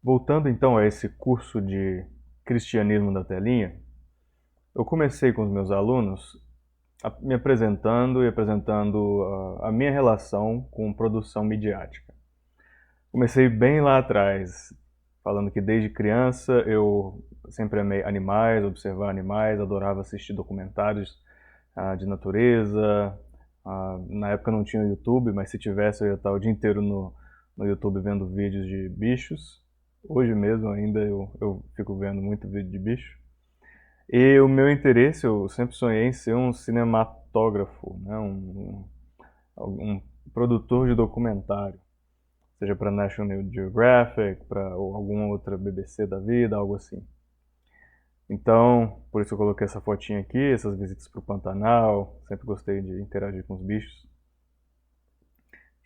Voltando então a esse curso de cristianismo da telinha, eu comecei com os meus alunos me apresentando e apresentando a minha relação com produção midiática. Comecei bem lá atrás, falando que desde criança eu sempre amei animais, observar animais, adorava assistir documentários de natureza. Na época não tinha YouTube, mas se tivesse eu ia estar o dia inteiro no YouTube vendo vídeos de bichos. Hoje mesmo ainda eu fico vendo muito vídeo de bicho. E o meu interesse, eu sempre sonhei em ser um cinematógrafo, né? Um produtor de documentário, seja para National Geographic, para alguma outra BBC da vida, algo assim. Então, por isso eu coloquei essa fotinha aqui, essas visitas para o Pantanal, sempre gostei de interagir com os bichos.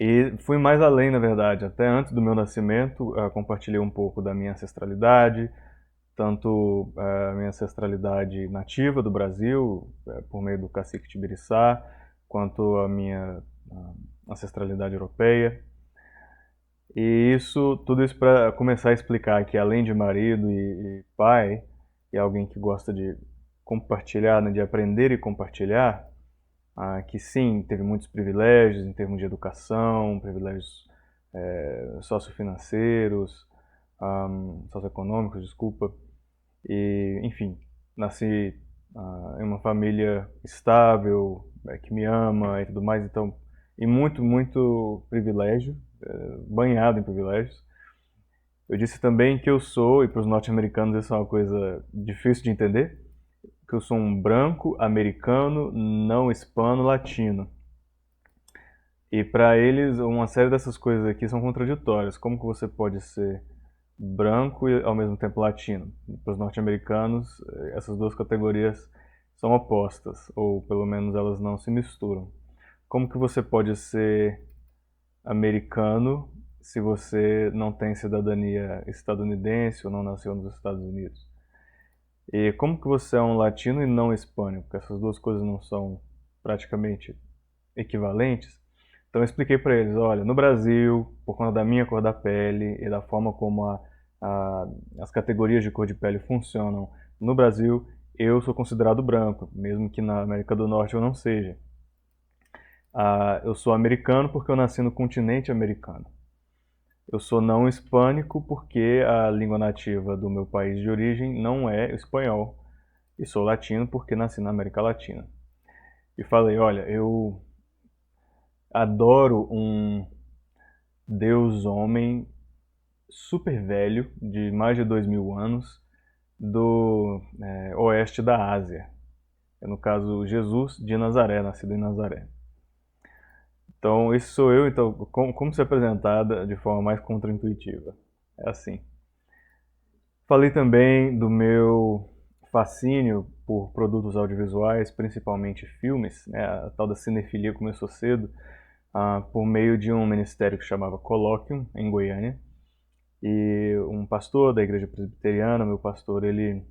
E fui mais além, na verdade, até antes do meu nascimento, compartilhei um pouco da minha ancestralidade, tanto a minha ancestralidade nativa do Brasil, por meio do cacique Tibiriçá, quanto a minha ancestralidade europeia. E tudo isso para começar a explicar que além de marido e pai, e alguém que gosta de compartilhar, né, de aprender e compartilhar, que sim, teve muitos privilégios em termos de educação, privilégios sociofinanceiros, socioeconômicos, desculpa. E, enfim, nasci em uma família estável, que me ama e tudo mais, então, e muito, muito privilégio, banhado em privilégios. Eu disse também que eu sou, e para os norte-americanos isso é uma coisa difícil de entender, que eu sou um branco americano não hispano-latino. E para eles, uma série dessas coisas aqui são contraditórias. Como que você pode ser branco e ao mesmo tempo latino? Para os norte-americanos, essas duas categorias são opostas, ou pelo menos elas não se misturam. Como que você pode ser americano se você não tem cidadania estadunidense ou não nasceu nos Estados Unidos? E como que você é um latino e não hispânico? Porque essas duas coisas não são praticamente equivalentes. Então eu expliquei para eles, olha, no Brasil, por conta da minha cor da pele e da forma como as categorias de cor de pele funcionam no Brasil, eu sou considerado branco, mesmo que na América do Norte eu não seja. Eu sou americano porque eu nasci no continente americano. Eu sou não hispânico porque a língua nativa do meu país de origem não é espanhol. E sou latino porque nasci na América Latina. E falei, olha, eu adoro um deus homem super velho, de mais de 2000 anos, do oeste da Ásia. No caso, Jesus de Nazaré, nascido em Nazaré. Então, esse sou eu, então, como ser apresentada de forma mais contraintuitiva? É assim. Falei também do meu fascínio por produtos audiovisuais, principalmente filmes, né? A tal da cinefilia começou cedo, por meio de um ministério que chamava Colloquium, em Goiânia. E um pastor da igreja presbiteriana, meu pastor, ele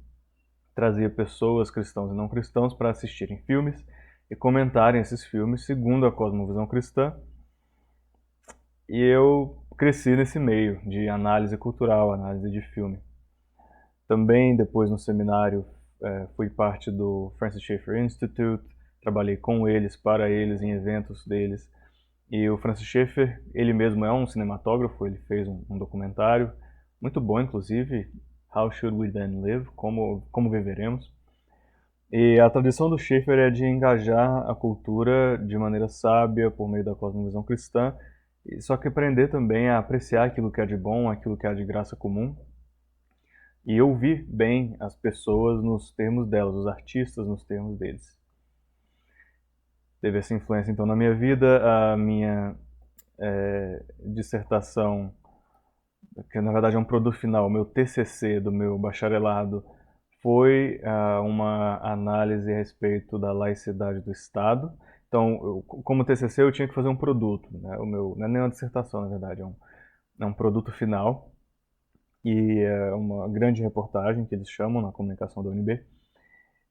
trazia pessoas, cristãos e não cristãos, para assistirem filmes e comentarem esses filmes segundo a cosmovisão cristã. E eu cresci nesse meio de análise cultural, análise de filme. Também, depois no seminário, fui parte do Francis Schaeffer Institute, trabalhei com eles, para eles, em eventos deles. E o Francis Schaeffer, ele mesmo é um cinematógrafo, ele fez um documentário, muito bom inclusive, How Should We Then Live? Como viveremos? E a tradição do Schaeffer é de engajar a cultura de maneira sábia, por meio da cosmovisão cristã, só que aprender também a apreciar aquilo que é de bom, aquilo que é de graça comum, e ouvir bem as pessoas nos termos delas, os artistas nos termos deles. Teve essa influência então na minha vida. A minha dissertação, que na verdade é um produto final, o meu TCC do meu bacharelado, foi uma análise a respeito da laicidade do Estado. Então, como TCC, eu tinha que fazer um produto, né? Não é nem uma dissertação, na verdade, é um produto final, e é uma grande reportagem, que eles chamam na comunicação da UNB.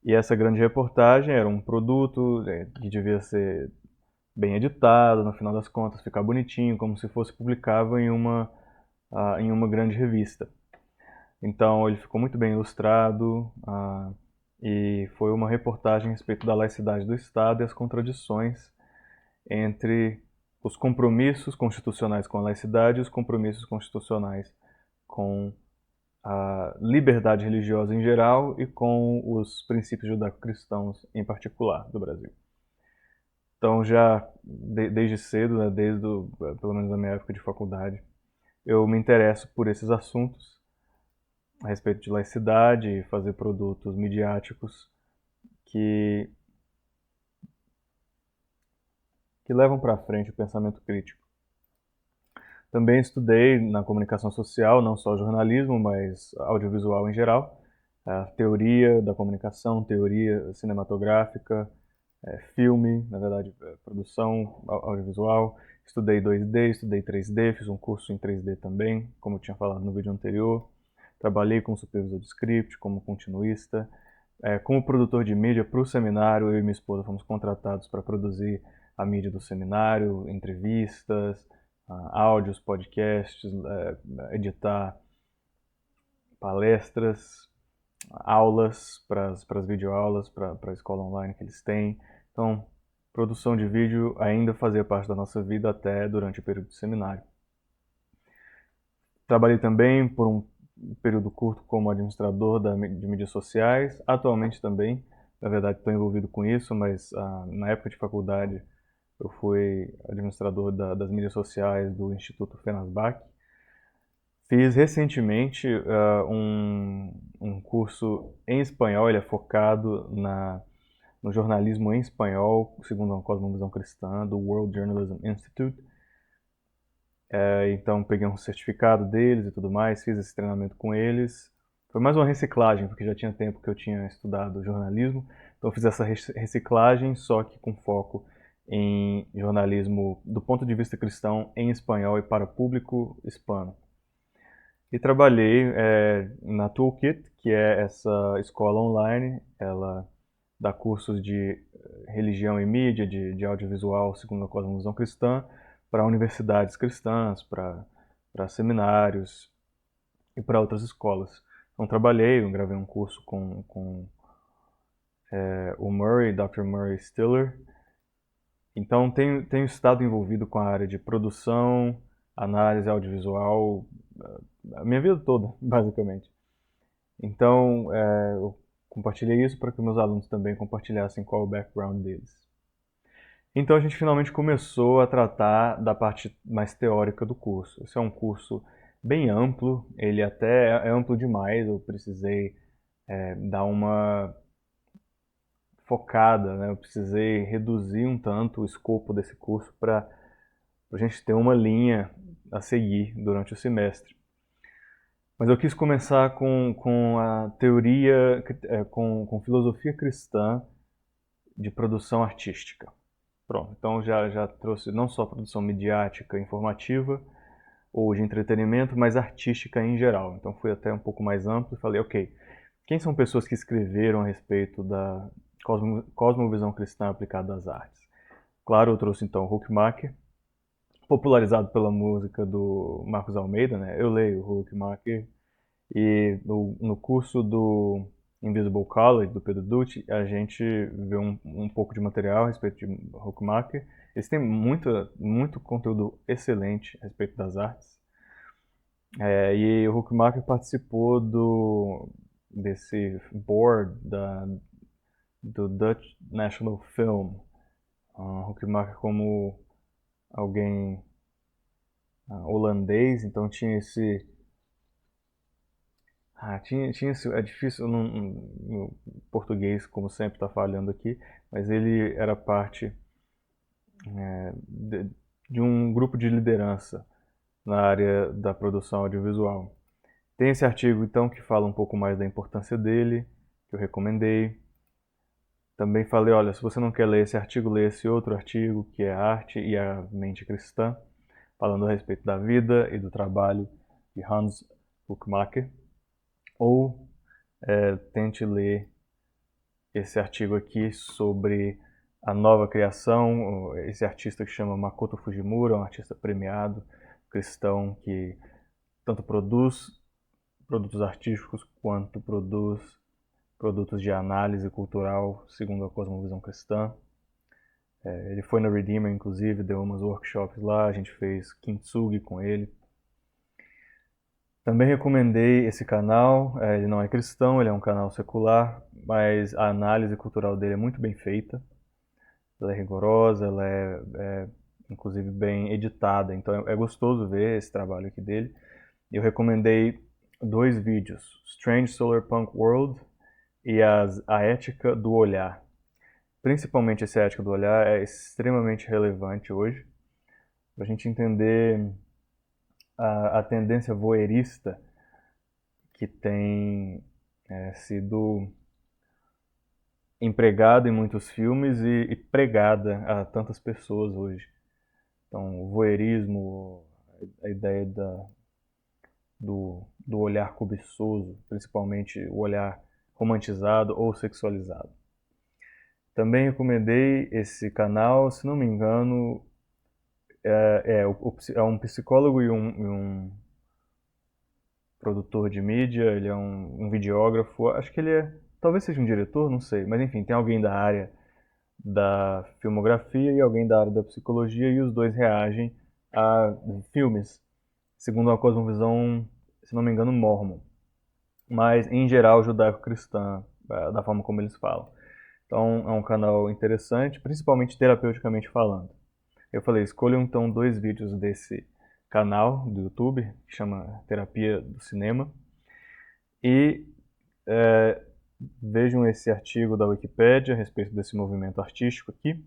E essa grande reportagem era um produto que devia ser bem editado, no final das contas, ficar bonitinho, como se fosse publicável em uma grande revista. Então ele ficou muito bem ilustrado, e foi uma reportagem a respeito da laicidade do Estado e as contradições entre os compromissos constitucionais com a laicidade e os compromissos constitucionais com a liberdade religiosa em geral e com os princípios judaico-cristãos em particular do Brasil. Então já desde cedo, né, pelo menos na minha época de faculdade, eu me interesso por esses assuntos a respeito de laicidade e fazer produtos midiáticos que levam para frente o pensamento crítico. Também estudei na comunicação social, não só jornalismo, mas audiovisual em geral, a teoria da comunicação, teoria cinematográfica, filme, na verdade, produção audiovisual. Estudei 2D, estudei 3D, fiz um curso em 3D também, como eu tinha falado no vídeo anterior. Trabalhei como supervisor de script, como continuista. Como produtor de mídia para o seminário, eu e minha esposa fomos contratados para produzir a mídia do seminário, entrevistas, áudios, podcasts, editar palestras, aulas para as videoaulas, para a escola online que eles têm. Então, produção de vídeo ainda fazia parte da nossa vida até durante o período de seminário. Trabalhei também por um período curto como administrador de mídias sociais. Atualmente também, na verdade, estou envolvido com isso, mas na época de faculdade eu fui administrador das mídias sociais do Instituto Fenasbac. Fiz recentemente um curso em espanhol, ele é focado no jornalismo em espanhol, segundo a cosmovisão cristã, do World Journalism Institute. Então peguei um certificado deles e tudo mais, fiz esse treinamento com eles. Foi mais uma reciclagem, porque já tinha tempo que eu tinha estudado jornalismo, então eu fiz essa reciclagem, só que com foco em jornalismo do ponto de vista cristão em espanhol e para público hispano. E trabalhei na Toolkit, que é essa escola online. Ela dá cursos de religião e mídia, de audiovisual segundo a cosmovisão cristã, para universidades cristãs, para seminários e para outras escolas. Então trabalhei, eu gravei um curso com o Murray, Dr. Murray Stiller. Então tenho estado envolvido com a área de produção, análise audiovisual, a minha vida toda, basicamente. Então, eu compartilhei isso para que meus alunos também compartilhassem qual é o background deles. Então a gente finalmente começou a tratar da parte mais teórica do curso. Esse é um curso bem amplo, ele até é amplo demais, eu precisei dar uma focada, né? Eu precisei reduzir um tanto o escopo desse curso para a gente ter uma linha a seguir durante o semestre. Mas eu quis começar com a teoria, com filosofia cristã de produção artística. Pronto, então já trouxe não só produção midiática, informativa ou de entretenimento, mas artística em geral. Então fui até um pouco mais amplo e falei, ok, quem são pessoas que escreveram a respeito da cosmovisão cristã aplicada às artes? Claro, eu trouxe então Huckmacher, popularizado pela música do Marcos Almeida, né? Eu leio Huckmacher, e no curso do Invisible College, do Pedro Dutti, a gente vê um pouco de material a respeito de Huckmacher. Eles têm muito conteúdo excelente a respeito das artes. E o Huckmacher participou desse board do Dutch National Film. Huckmacher como alguém holandês, então tinha esse... tinha esse... É difícil, no português, como sempre está falhando aqui, mas ele era parte de um grupo de liderança na área da produção audiovisual. Tem esse artigo, então, que fala um pouco mais da importância dele, que eu recomendei. Também falei, olha, se você não quer ler esse artigo, lê esse outro artigo, que é a Arte e a Mente Cristã, falando a respeito da vida e do trabalho de Hans Huckmacher. Ou tente ler esse artigo aqui sobre a nova criação, esse artista que chama Makoto Fujimura, um artista premiado, cristão, que tanto produz produtos artísticos quanto produz produtos de análise cultural segundo a cosmovisão cristã. Ele foi na Redeemer, inclusive, deu umas workshops lá, a gente fez kintsugi com ele. Também recomendei esse canal, ele não é cristão, ele é um canal secular, mas a análise cultural dele é muito bem feita. Ela é rigorosa, ela é inclusive bem editada, então é gostoso ver esse trabalho aqui dele. Eu recomendei 2 vídeos, Strange Solar Punk World e a ética do olhar. Principalmente essa ética do olhar é extremamente relevante hoje, para a gente entender a tendência voyeurista que tem sido empregada em muitos filmes e pregada a tantas pessoas hoje. Então, o voyeurismo, a ideia do olhar cobiçoso, principalmente o olhar romantizado ou sexualizado. Também recomendei esse canal, se não me engano, é um psicólogo e um produtor de mídia, ele é um videógrafo, acho que ele talvez seja um diretor, não sei, mas enfim, tem alguém da área da filmografia e alguém da área da psicologia e os dois reagem a filmes, segundo uma cosmovisão, se não me engano, mormon, mas em geral judaico-cristã, da forma como eles falam. Então é um canal interessante, principalmente terapeuticamente falando. Eu falei, escolham então 2 vídeos desse canal do YouTube, que chama Terapia do Cinema, e vejam esse artigo da Wikipédia a respeito desse movimento artístico aqui,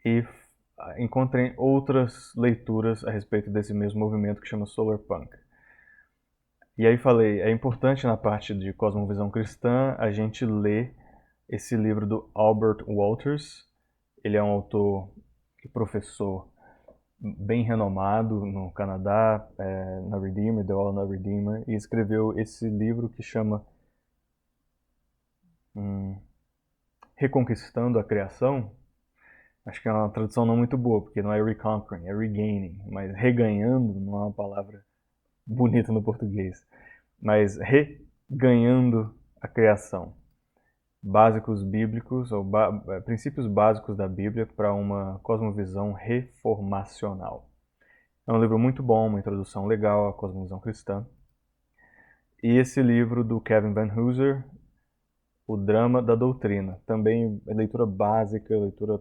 e encontrem outras leituras a respeito desse mesmo movimento que chama Solar Punk. E aí falei, é importante na parte de cosmovisão cristã a gente ler esse livro do Albert Wolters. Ele é um autor e professor bem renomado no Canadá, na Redeemer, deu aula na Redeemer, e escreveu esse livro que chama Reconquistando a Criação. Acho que é uma tradução não muito boa, porque não é reconquering, é regaining, mas reganhando não é uma palavra bonita no português, mas reganhando a criação. Básicos bíblicos, ou princípios básicos da Bíblia para uma cosmovisão reformacional. É um livro muito bom, uma introdução legal à cosmovisão cristã. E esse livro do Kevin Van Hooser, O Drama da Doutrina, também é leitura básica, leitura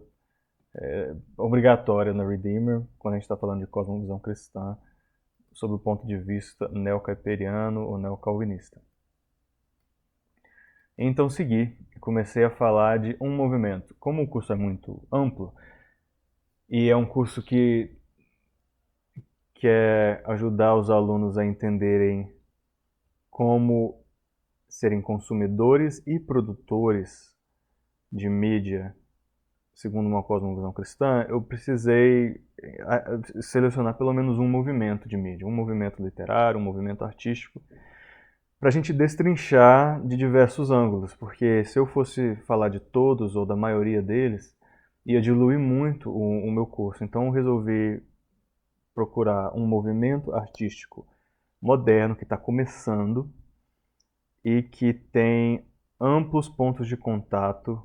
obrigatória na Redeemer, quando a gente está falando de cosmovisão cristã, sob o ponto de vista neocaiperiano ou neocalvinista. Então segui e comecei a falar de um movimento. Como o curso é muito amplo, e é um curso que quer ajudar os alunos a entenderem como serem consumidores e produtores de mídia segundo uma cosmovisão cristã, eu precisei selecionar pelo menos um movimento de mídia, um movimento literário, um movimento artístico, para a gente destrinchar de diversos ângulos, porque se eu fosse falar de todos ou da maioria deles, ia diluir muito o meu curso. Então eu resolvi procurar um movimento artístico moderno que está começando e que tem amplos pontos de contato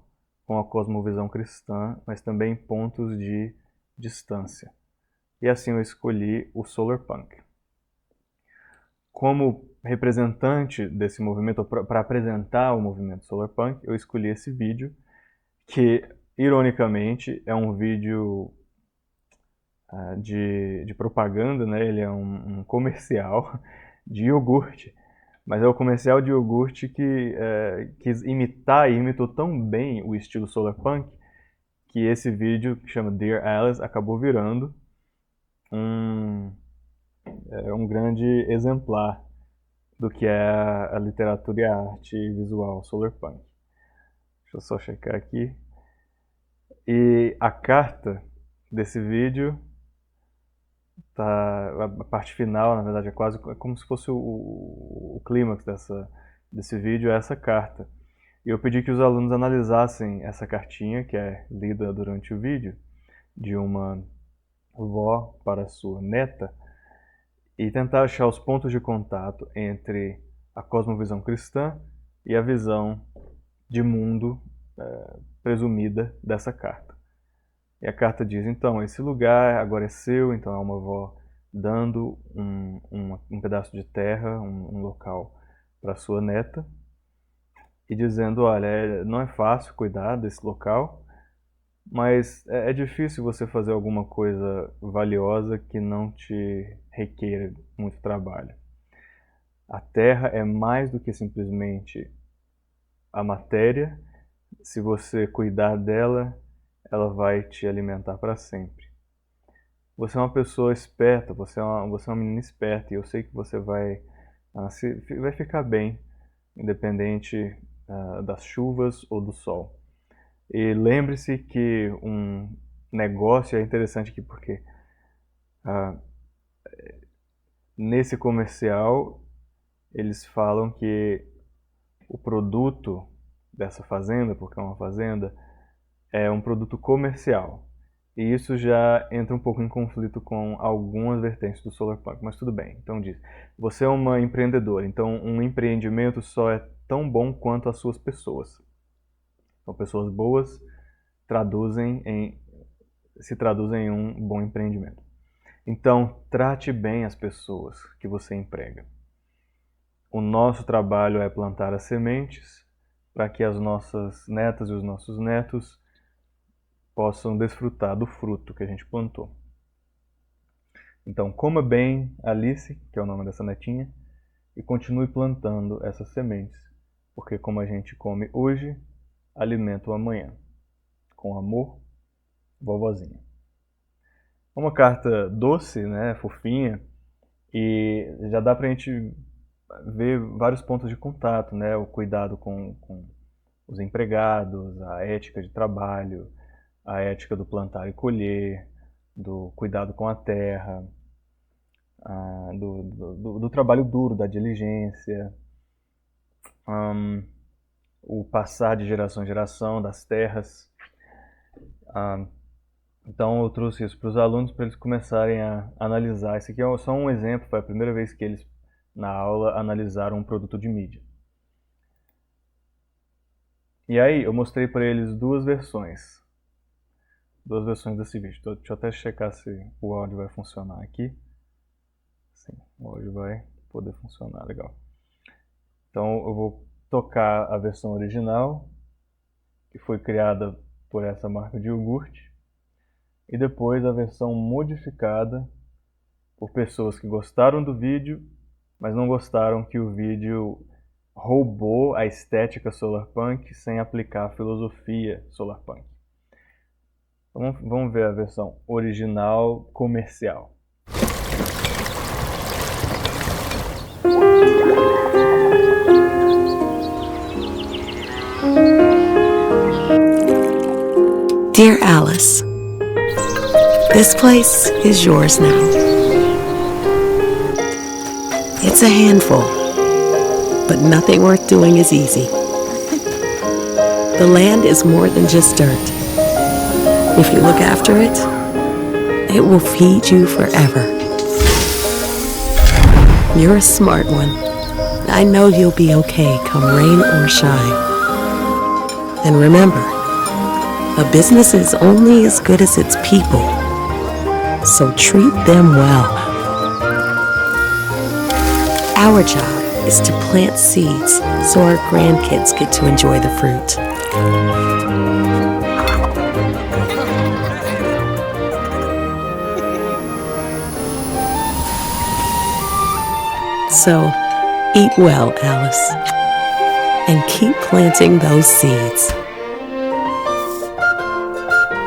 com a cosmovisão cristã, mas também pontos de distância. E assim eu escolhi o Solar Punk. Como representante desse movimento, para apresentar o movimento Solar Punk, eu escolhi esse vídeo, que, ironicamente, é um vídeo de propaganda, né? Ele é um comercial de iogurte, mas é o comercial de iogurte que quis imitar e imitou tão bem o estilo Solar Punk que esse vídeo, que chama Dear Alice, acabou virando um grande exemplar do que é a literatura e a arte visual Solar Punk. Deixa eu só checar aqui. E a carta desse vídeo, tá, a parte final, na verdade, é como se fosse o clímax desse vídeo, é essa carta. E eu pedi que os alunos analisassem essa cartinha, que é lida durante o vídeo, de uma vó para sua neta, e tentar achar os pontos de contato entre a cosmovisão cristã e a visão de mundo presumida dessa carta. E a carta diz, então, esse lugar agora é seu, então é uma avó dando um pedaço de terra, um local para sua neta, e dizendo, olha, não é fácil cuidar desse local, mas é difícil você fazer alguma coisa valiosa que não te requeira muito trabalho. A terra é mais do que simplesmente a matéria. Se você cuidar dela, ela vai te alimentar para sempre. Você é uma pessoa esperta, você é uma menina esperta, e eu sei que você vai ficar bem, independente das chuvas ou do sol. E lembre-se que um negócio é interessante aqui porque nesse comercial eles falam que o produto dessa fazenda, porque é uma fazenda, é um produto comercial. E isso já entra um pouco em conflito com algumas vertentes do Solarpunk, mas tudo bem. Então diz, você é uma empreendedora, então um empreendimento só é tão bom quanto as suas pessoas. Então pessoas boas se traduzem em um bom empreendimento. Então trate bem as pessoas que você emprega. O nosso trabalho é plantar as sementes para que as nossas netas e os nossos netos possam desfrutar do fruto que a gente plantou. Então, coma bem Alice, que é o nome dessa netinha, e continue plantando essas sementes, porque como a gente come hoje, alimenta o amanhã. Com amor, vovozinha. Uma carta doce, né, fofinha, e já dá pra gente ver vários pontos de contato, né, o cuidado com os empregados, a ética de trabalho, a ética do plantar e colher, do cuidado com a terra, do trabalho duro, da diligência, o passar de geração em geração das terras. Então eu trouxe isso para os alunos para eles começarem a analisar. Esse aqui é só um exemplo, foi a primeira vez que eles na aula analisaram um produto de mídia. E aí eu mostrei para eles duas versões desse vídeo. Deixa eu até checar se o áudio vai funcionar aqui. Sim, o áudio vai poder funcionar, legal. Então eu vou tocar a versão original, que foi criada por essa marca de iogurte, e depois a versão modificada por pessoas que gostaram do vídeo, mas não gostaram que o vídeo roubou a estética Solarpunk sem aplicar a filosofia Solarpunk. Vamos ver a versão original comercial. Dear Alice, this place is yours now. It's a handful, but nothing worth doing is easy. The land is more than just dirt. If you look after it, it will feed you forever. You're a smart one. I know you'll be okay come rain or shine. And remember, a business is only as good as its people, so treat them well. Our job is to plant seeds so our grandkids get to enjoy the fruit. So, eat well, Alice, and keep planting those seeds.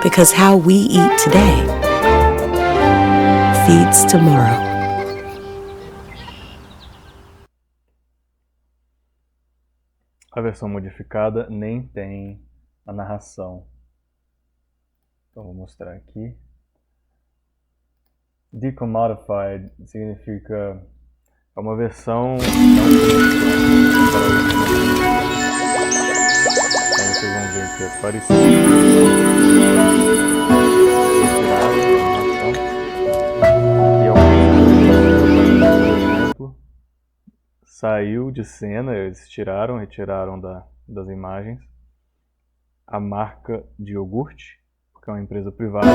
Because how we eat today feeds tomorrow. A versão modificada nem tem a narração. Então vou mostrar aqui. Decommodified significa é uma versão então vocês vão ver que é parecido. E saiu de cena, eles retiraram das imagens a marca de iogurte, porque é uma empresa privada.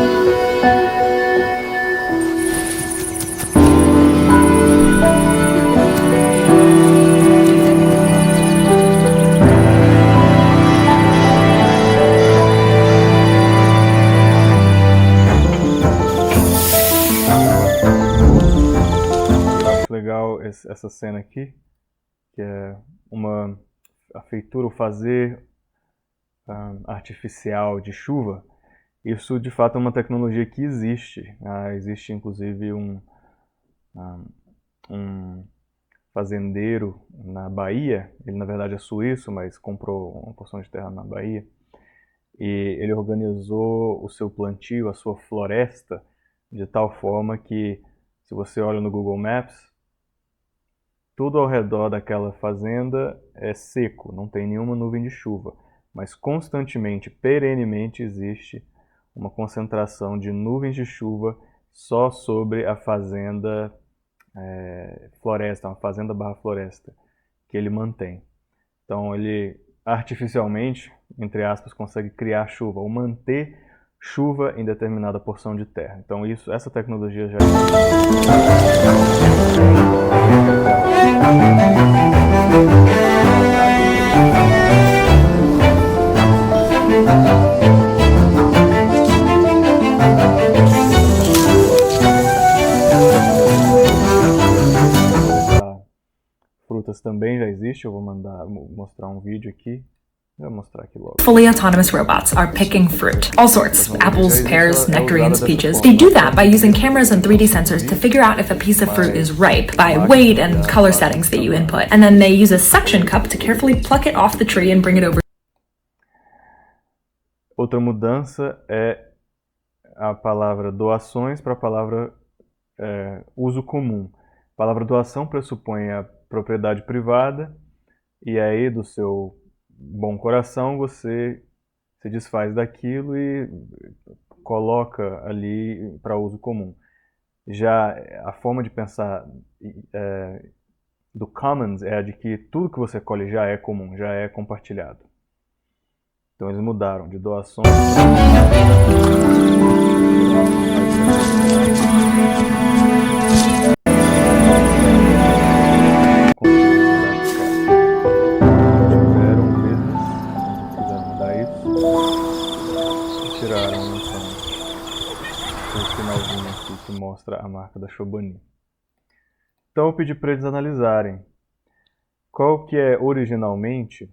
Legal essa cena aqui, que é a feitura, o fazer artificial de chuva. Isso de fato é uma tecnologia que existe. Existe inclusive um fazendeiro na Bahia, ele na verdade é suíço, mas comprou uma porção de terra na Bahia, e ele organizou o seu plantio, a sua floresta, de tal forma que, se você olha no Google Maps, tudo ao redor daquela fazenda é seco, não tem nenhuma nuvem de chuva, mas constantemente, perenemente existe uma concentração de nuvens de chuva só sobre a fazenda floresta, uma fazenda barra floresta, que ele mantém. Então ele artificialmente, entre aspas, consegue criar chuva, ou manter chuva em determinada porção de terra. Então essa tecnologia já frutas também já existe, eu vou mostrar um vídeo aqui. Eu vou mostrar aqui logo. Fully autonomous robots are picking fruit. All sorts. Apples, pears, nectarines, peaches. They do that by using cameras and 3D sensors to figure out if a piece of fruit is ripe by weight and color settings that you input. And then they use a suction cup to carefully pluck it off the tree and bring it over. Outra mudança é a palavra doações para a palavra uso comum. A palavra doação pressupõe a propriedade privada, e aí do seu bom coração você se desfaz daquilo e coloca ali para uso comum. Já a forma de pensar do commons é a de que tudo que você colhe já é comum, já é compartilhado. Então eles mudaram de doações tiraram então o finalzinho aqui que mostra a marca da Chobani. Então eu pedi para eles analisarem qual que é originalmente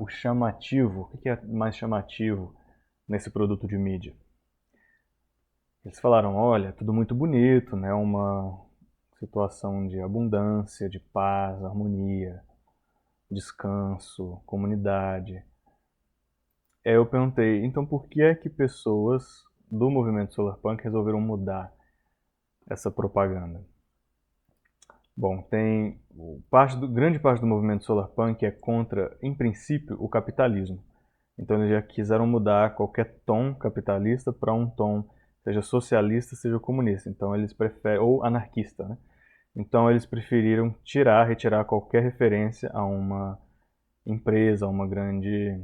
o chamativo, o que é mais chamativo nesse produto de mídia. Eles falaram, olha, tudo muito bonito, né? Uma situação de abundância, de paz, harmonia, descanso, comunidade. Aí eu perguntei, então por que é que pessoas do movimento Solarpunk resolveram mudar essa propaganda? Bom, grande parte do movimento Solarpunk é contra, em princípio, o capitalismo. Então eles já quiseram mudar qualquer tom capitalista para um tom, seja socialista, seja comunista. Então eles preferem, ou anarquista, né? Então eles preferiram retirar qualquer referência a uma empresa, a uma grande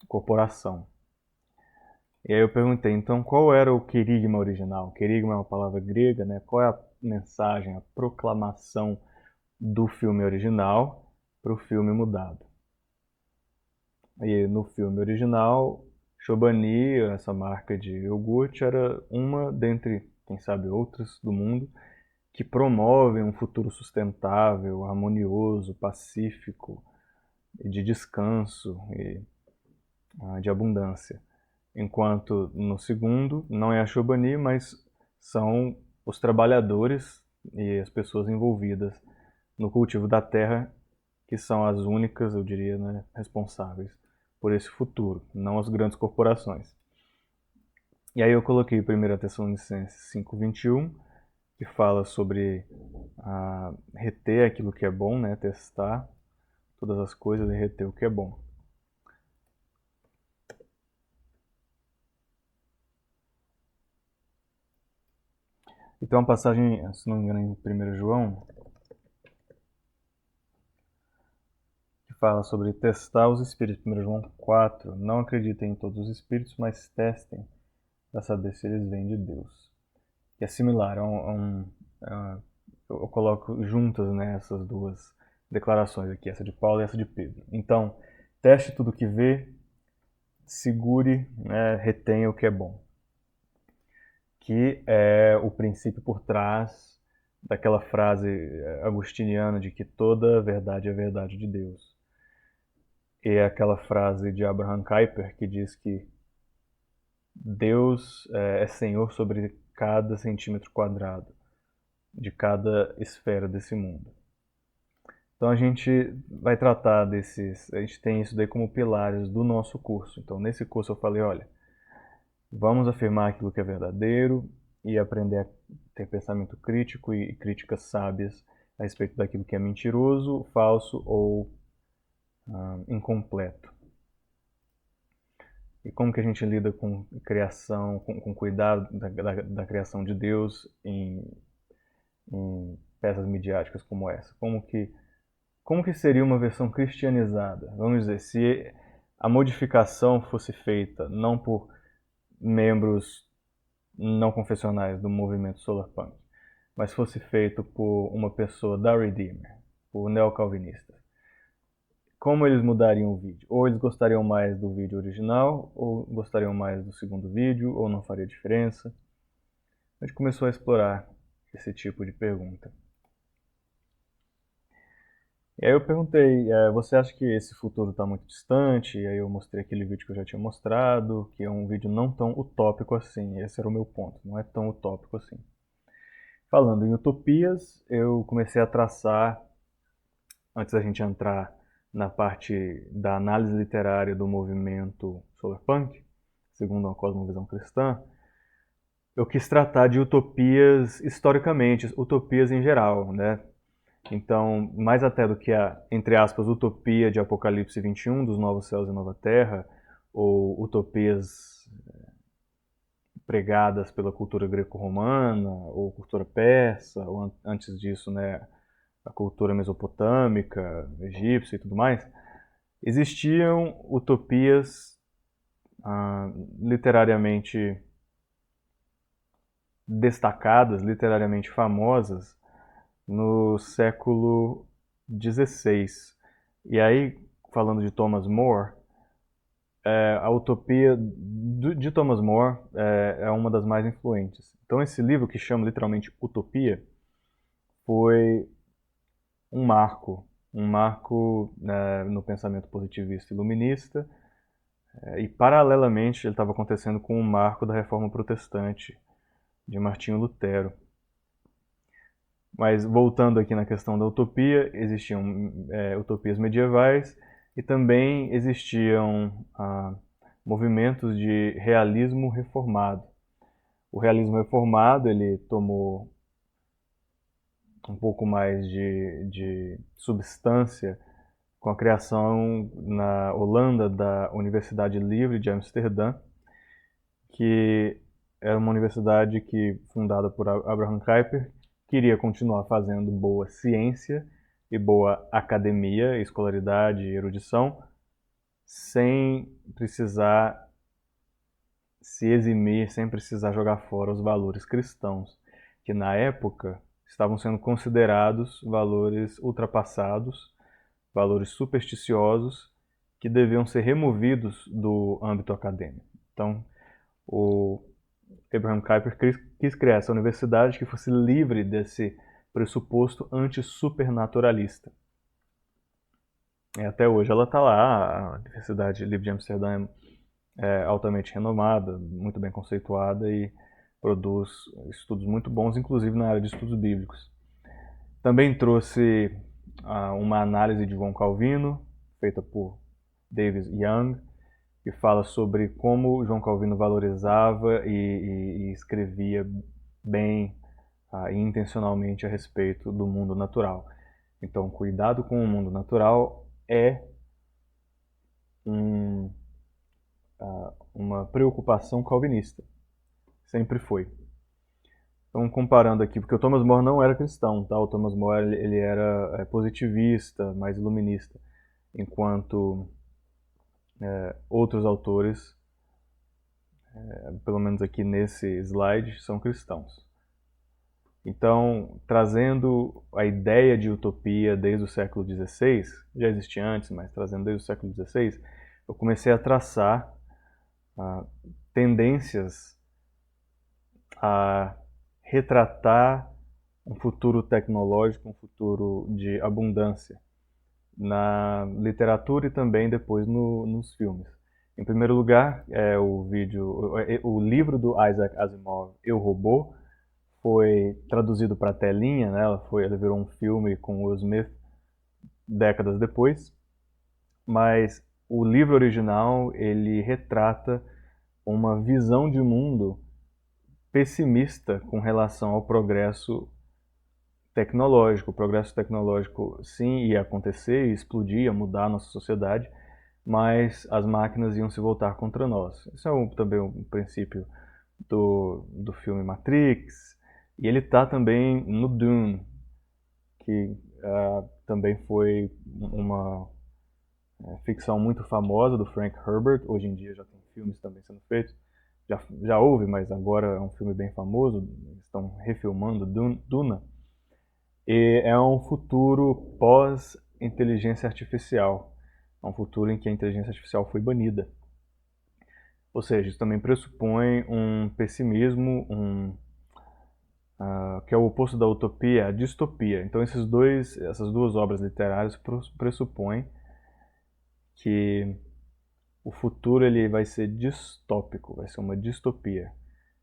corporação. E aí eu perguntei, então qual era o querigma original? Querigma é uma palavra grega, né? Qual é a mensagem, a proclamação do filme original para o filme mudado? E no filme original, Chobani, essa marca de iogurte, era uma dentre, quem sabe, outras do mundo que promovem um futuro sustentável, harmonioso, pacífico, de descanso e de abundância. Enquanto no segundo não é a Chobani, mas são os trabalhadores e as pessoas envolvidas no cultivo da terra que são as únicas, eu diria, né, responsáveis por esse futuro, não as grandes corporações. E aí eu coloquei 1 Tessalonicenses 5:21, que fala sobre reter aquilo que é bom, né, testar todas as coisas e reter o que é bom. E tem uma passagem, se não me engano, em 1 João, que fala sobre testar os espíritos. 1 João 4, não acreditem em todos os espíritos, mas testem para saber se eles vêm de Deus. Que é similar eu coloco juntas, né, essas duas declarações aqui, essa de Paulo e essa de Pedro. Então, teste tudo que vê, segure, né, retenha o que é bom. Que é o princípio por trás daquela frase agustiniana de que toda verdade é verdade de Deus. E é aquela frase de Abraham Kuyper que diz que Deus é Senhor sobre cada centímetro quadrado de cada esfera desse mundo. Então a gente vai tratar a gente tem isso daí como pilares do nosso curso. Então nesse curso eu falei, olha, vamos afirmar aquilo que é verdadeiro e aprender a ter pensamento crítico e críticas sábias a respeito daquilo que é mentiroso, falso ou incompleto. E como que a gente lida com criação, com cuidado da criação de Deus em peças midiáticas como essa? Como que seria uma versão cristianizada? Vamos dizer, se a modificação fosse feita não por membros não confessionais do movimento solarpunk, mas fosse feito por uma pessoa da Redeemer, por neocalvinistas, como eles mudariam o vídeo? Ou eles gostariam mais do vídeo original, ou gostariam mais do segundo vídeo, ou não faria diferença? A gente começou a explorar esse tipo de pergunta. E aí eu perguntei, você acha que esse futuro está muito distante? E aí eu mostrei aquele vídeo que eu já tinha mostrado, que é um vídeo não tão utópico assim. Esse era o meu ponto, não é tão utópico assim. Falando em utopias, eu comecei a traçar, antes da gente entrar na parte da análise literária do movimento solarpunk, segundo uma cosmovisão cristã, eu quis tratar de utopias historicamente, utopias em geral, né? Então, mais até do que a, entre aspas, utopia de Apocalipse 21, dos novos céus e nova terra, ou utopias pregadas pela cultura greco-romana, ou cultura persa, ou antes disso, né, a cultura mesopotâmica, egípcia e tudo mais, existiam utopias literariamente destacadas, literariamente famosas, no século XVI. E aí, falando de Thomas More, a utopia de Thomas More é uma das mais influentes. Então esse livro, que chama literalmente Utopia, foi um marco no pensamento positivista iluminista, e paralelamente ele estava acontecendo com um marco da Reforma Protestante de Martinho Lutero. Mas voltando aqui na questão da utopia, existiam utopias medievais e também existiam movimentos de realismo reformado. O realismo reformado ele tomou um pouco mais de substância com a criação na Holanda da Universidade Livre de Amsterdã, que era uma universidade fundada por Abraham Kuyper, queria continuar fazendo boa ciência e boa academia, escolaridade e erudição, sem precisar se eximir, sem precisar jogar fora os valores cristãos, que na época estavam sendo considerados valores ultrapassados, valores supersticiosos, que deviam ser removidos do âmbito acadêmico. Então, o Abraham Kuyper quis criar essa universidade que fosse livre desse pressuposto anti-supernaturalista. E até hoje ela está lá, a Universidade Livre de Amsterdã é altamente renomada, muito bem conceituada e produz estudos muito bons, inclusive na área de estudos bíblicos. Também trouxe uma análise de João Calvino, feita por Davis Young, que fala sobre como João Calvino valorizava e escrevia bem e intencionalmente a respeito do mundo natural. Então, cuidado com o mundo natural é uma preocupação calvinista. Sempre foi. Então, comparando aqui, porque o Thomas More não era cristão, tá? O Thomas More ele era positivista, mais iluminista, enquanto outros autores, pelo menos aqui nesse slide, são cristãos. Então, trazendo a ideia de utopia desde o século XVI, já existia antes, mas trazendo desde o século XVI, eu comecei a traçar tendências a retratar um futuro tecnológico, um futuro de abundância na literatura e também depois nos filmes. Em primeiro lugar, o livro do Isaac Asimov, Eu, Robô, foi traduzido para a telinha, né? Ele virou um filme com Will Smith décadas depois, mas o livro original ele retrata uma visão de mundo pessimista com relação ao progresso tecnológico. O progresso tecnológico, sim, ia acontecer, ia explodir, ia mudar a nossa sociedade, mas as máquinas iam se voltar contra nós. Isso é também um princípio do filme Matrix, e ele está também no Dune, que também foi uma ficção muito famosa do Frank Herbert. Hoje em dia já tem filmes também sendo feitos. Já houve, mas agora é um filme bem famoso. Estão refilmando Duna. E é um futuro pós-inteligência artificial. É um futuro em que a inteligência artificial foi banida. Ou seja, isso também pressupõe um pessimismo, que é o oposto da utopia, a distopia. Então essas duas obras literárias pressupõem que o futuro ele vai ser distópico, vai ser uma distopia.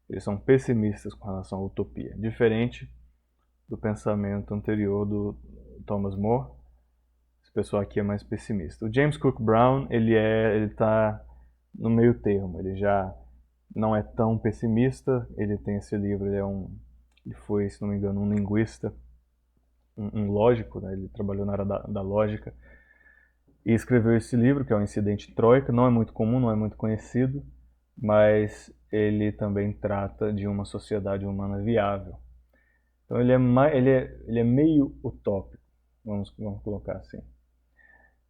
Eles são pessimistas com relação à utopia, diferente do pensamento anterior do Thomas More. Esse pessoal aqui é mais pessimista. O James Cook Brown, ele está no meio termo. Ele já não é tão pessimista. Ele tem esse livro, ele foi, se não me engano, um linguista, um lógico, né? Ele trabalhou na área da lógica e escreveu esse livro, que é o Incidente Troika. Não é muito comum, não é muito conhecido, mas ele também trata de uma sociedade humana viável. Então ele é meio utópico, vamos colocar assim,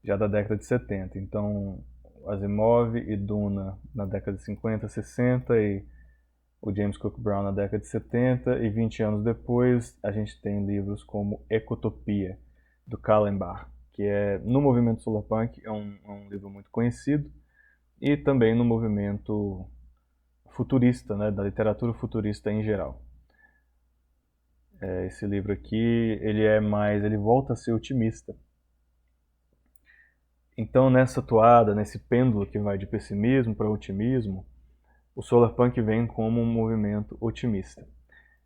já da década de 70. Então Asimov e Duna na década de 50, 60 e o James Cook Brown na década de 70, e 20 anos depois a gente tem livros como Ecotopia, do Kallenbach, que no movimento solarpunk é um livro muito conhecido, e também no movimento futurista, né, da literatura futurista em geral. Esse livro aqui, ele volta a ser otimista. Então nessa toada, nesse pêndulo que vai de pessimismo para otimismo, o solarpunk vem como um movimento otimista.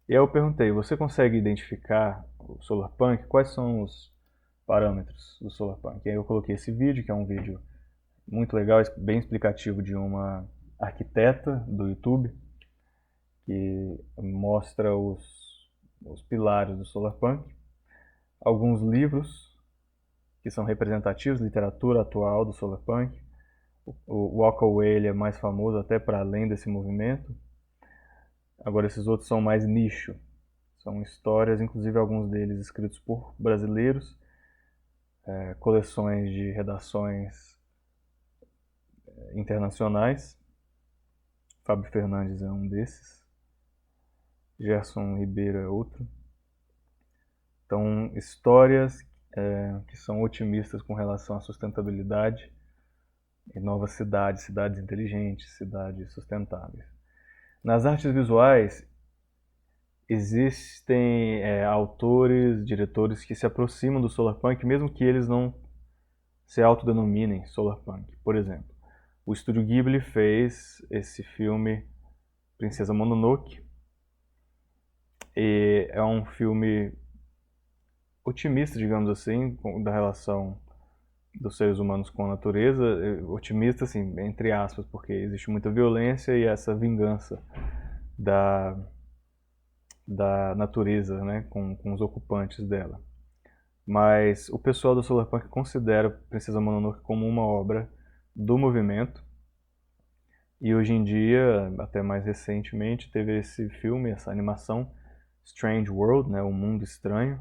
E aí eu perguntei, você consegue identificar o solarpunk? Quais são os parâmetros do solarpunk? E aí eu coloquei esse vídeo, que é um vídeo muito legal, bem explicativo, de uma arquiteta do YouTube, que mostra os pilares do solarpunk. Alguns livros que são representativos, literatura atual do solarpunk. O Walk Away ele é mais famoso até para além desse movimento. Agora esses outros são mais nicho. São histórias, inclusive alguns deles escritos por brasileiros, coleções de redações internacionais. Fábio Fernandes é um desses. Gerson Ribeiro é outro. Então, histórias que são otimistas com relação à sustentabilidade e novas cidades inteligentes, cidades sustentáveis. Nas artes visuais, existem autores, diretores que se aproximam do solarpunk, mesmo que eles não se autodenominem solarpunk. Por exemplo, o Estúdio Ghibli fez esse filme Princesa Mononoke, e é um filme otimista, digamos assim, da relação dos seres humanos com a natureza. Otimista, assim, entre aspas, porque existe muita violência e essa vingança da natureza, né, com os ocupantes dela. Mas o pessoal do solarpunk considera Princesa Mononoke como uma obra do movimento, e hoje em dia, até mais recentemente, teve esse filme, essa animação Strange World, né, o Mundo Estranho,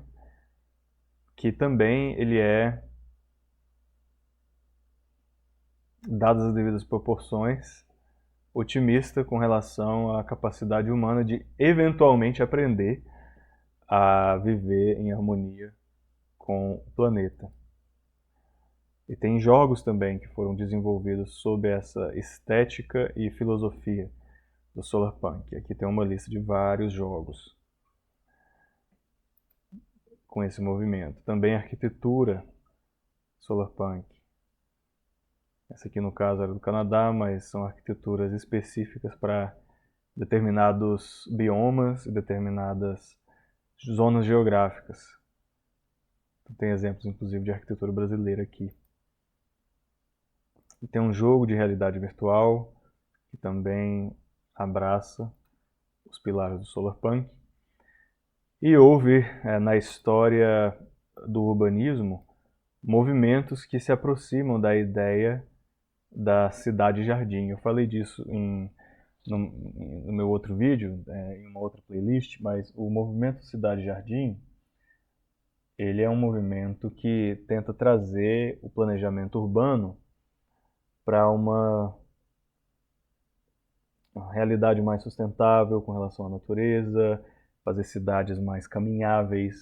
que também ele é, dadas as devidas proporções, otimista com relação à capacidade humana de eventualmente aprender a viver em harmonia com o planeta. E tem jogos também que foram desenvolvidos sob essa estética e filosofia do Solarpunk. Aqui tem uma lista de vários jogos com esse movimento. Também a arquitetura Solarpunk. Essa aqui no caso era do Canadá, mas são arquiteturas específicas para determinados biomas e determinadas zonas geográficas. Tem exemplos inclusive de arquitetura brasileira aqui. E tem um jogo de realidade virtual que também abraça os pilares do Solarpunk. E houve na história do urbanismo movimentos que se aproximam da ideia da cidade-jardim. Eu falei disso no meu outro vídeo, em uma outra playlist, mas o movimento cidade-jardim, ele é um movimento que tenta trazer o planejamento urbano para uma realidade mais sustentável com relação à natureza, fazer cidades mais caminháveis,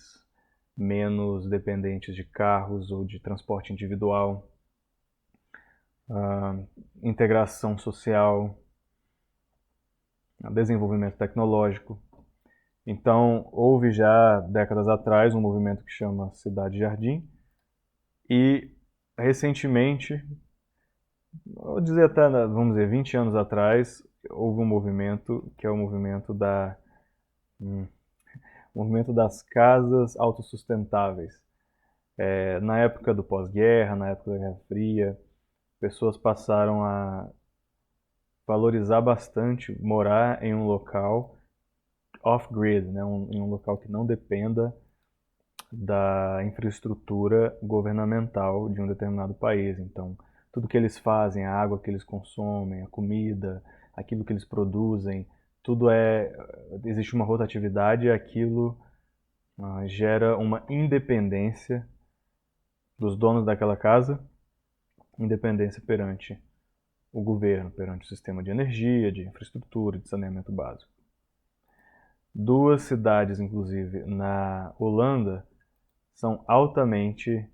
menos dependentes de carros ou de transporte individual, integração social, desenvolvimento tecnológico. Então, houve já décadas atrás um movimento que chama Cidade Jardim e recentemente, vou dizer até, vamos dizer, 20 anos atrás, houve um movimento que é o movimento movimento das casas autossustentáveis. Na época do pós-guerra, na época da Guerra Fria, pessoas passaram a valorizar bastante morar em um local off-grid, né? Em um local que não dependa da infraestrutura governamental de um determinado país. Então, tudo que eles fazem, a água que eles consomem, a comida, aquilo que eles produzem, tudo existe uma rotatividade e aquilo gera uma independência dos donos daquela casa, independência perante o governo, perante o sistema de energia, de infraestrutura, de saneamento básico. Duas cidades, inclusive, na Holanda, são altamente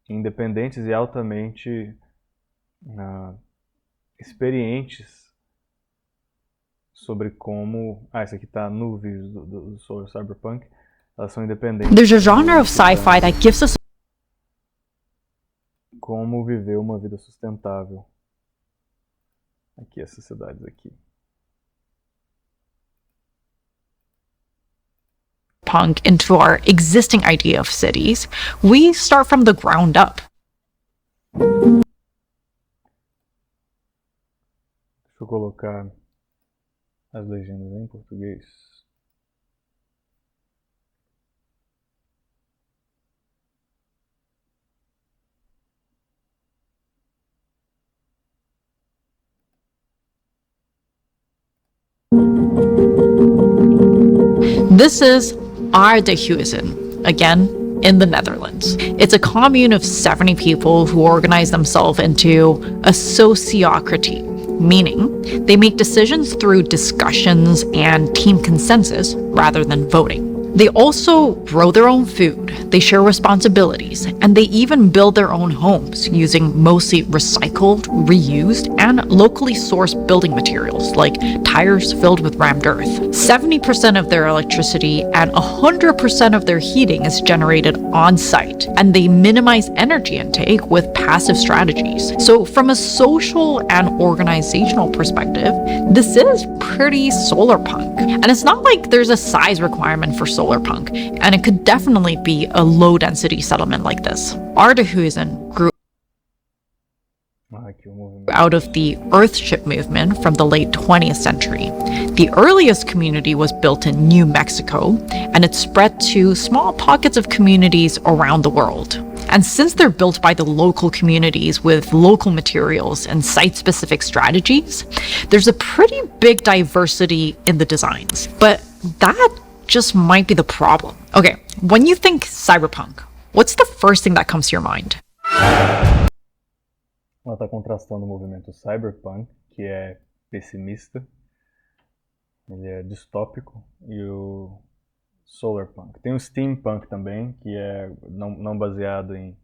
independentes e altamente experientes sobre como... esse aqui está no vídeo do Solar Cyberpunk. Elas são independentes. There's a genre of sci-fi that gives us como viver uma vida sustentável. Aqui, essas cidades aqui. punk into our existing idea of cities. We start from the ground up. Deixa eu colocar as legendas em português. This is Aardehuizen, again, in the Netherlands. It's a commune of 70 people who organize themselves into a sociocracy, meaning they make decisions through discussions and team consensus rather than voting. They also grow their own food, they share responsibilities, and they even build their own homes using mostly recycled, reused, and locally sourced building materials like tires filled with rammed earth. 70% of their electricity and 100% of their heating is generated on site, and they minimize energy intake with passive strategies. So from a social and organizational perspective, this is pretty solar punk. And it's not like there's a size requirement for solar punk, and it could definitely be a low-density settlement like this. Aardehuizen grew out of the Earthship movement from the late 20th century. The earliest community was built in New Mexico, and it spread to small pockets of communities around the world. And since they're built by the local communities with local materials and site-specific strategies, there's a pretty big diversity in the designs. But that just might be the problem. Okay, when you think cyberpunk, what's the first thing that comes to your mind? Ela está contrastando o movimento cyberpunk, que é pessimista, ele é distópico, e o solarpunk. Tem o steampunk também, que é não baseado em...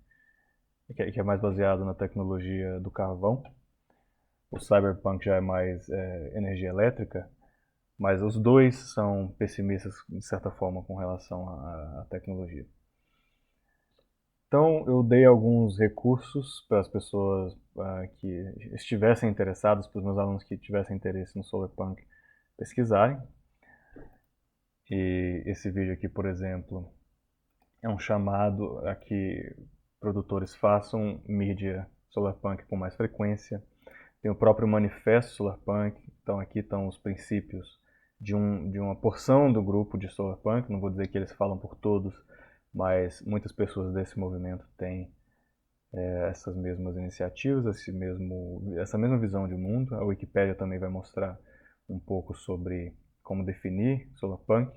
que é mais baseado na tecnologia do carvão. O cyberpunk já é mais energia elétrica, mas os dois são pessimistas, de certa forma, com relação à tecnologia. Então, eu dei alguns recursos para as pessoas que estivessem interessadas, para os meus alunos que tivessem interesse no solarpunk pesquisarem. E esse vídeo aqui, por exemplo, é um chamado a que produtores façam mídia solarpunk com mais frequência. Tem o próprio manifesto solarpunk, então aqui estão os princípios de uma porção do grupo de solarpunk, não vou dizer que eles falam por todos, mas muitas pessoas desse movimento têm essas mesmas iniciativas, essa mesma visão de mundo. A Wikipédia também vai mostrar um pouco sobre como definir solarpunk.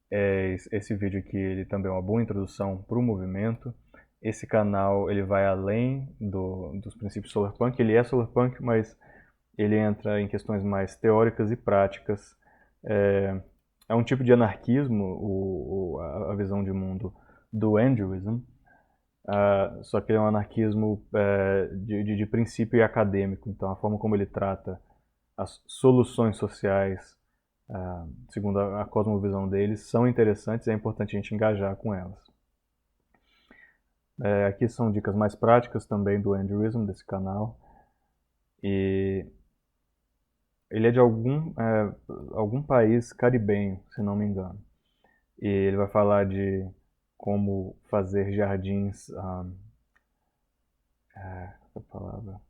Esse vídeo aqui ele também é uma boa introdução para o movimento. Esse canal ele vai além dos princípios solarpunk. Ele é solarpunk, mas ele entra em questões mais teóricas e práticas. É um tipo de anarquismo, a visão de mundo do Andrewism, só que ele é um anarquismo de princípio e acadêmico. Então a forma como ele trata as soluções sociais, segundo a cosmovisão deles, são interessantes e é importante a gente engajar com elas. Aqui são dicas mais práticas também do Andrewism, desse canal. E ele é de algum país caribenho, se não me engano. E ele vai falar de como fazer jardins... qual a palavra?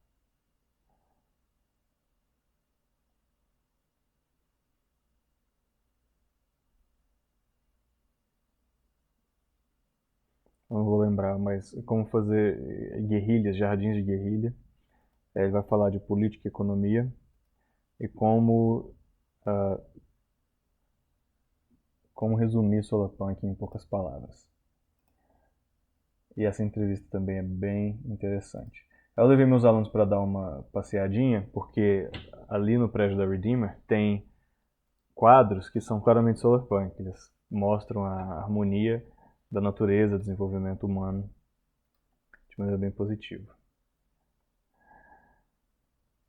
Não vou lembrar, mas como fazer guerrilhas, jardins de guerrilha. Ele vai falar de política e economia e como resumir solarpunk em poucas palavras. E essa entrevista também é bem interessante. Eu levei meus alunos para dar uma passeadinha, porque ali no prédio da Redeemer tem quadros que são claramente solarpunk. Eles mostram a harmonia da natureza, desenvolvimento humano, de maneira bem positiva.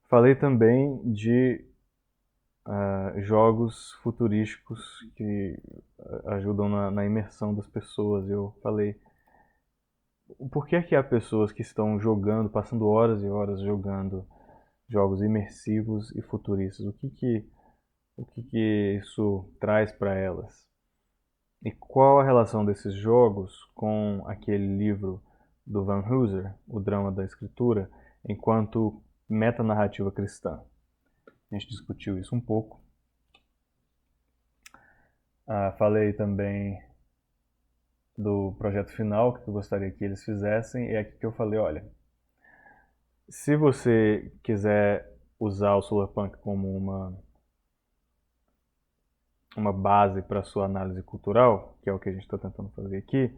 Falei também de jogos futurísticos que ajudam na imersão das pessoas. Eu falei, por que há pessoas que estão jogando, passando horas e horas jogando jogos imersivos e futuristas? O que isso traz para elas? E qual a relação desses jogos com aquele livro do Van Hooser, O Drama da Escritura, enquanto metanarrativa cristã? A gente discutiu isso um pouco. Falei também do projeto final que eu gostaria que eles fizessem. E é aqui que eu falei, olha, se você quiser usar o solarpunk como uma base para a sua análise cultural, que é o que a gente está tentando fazer aqui,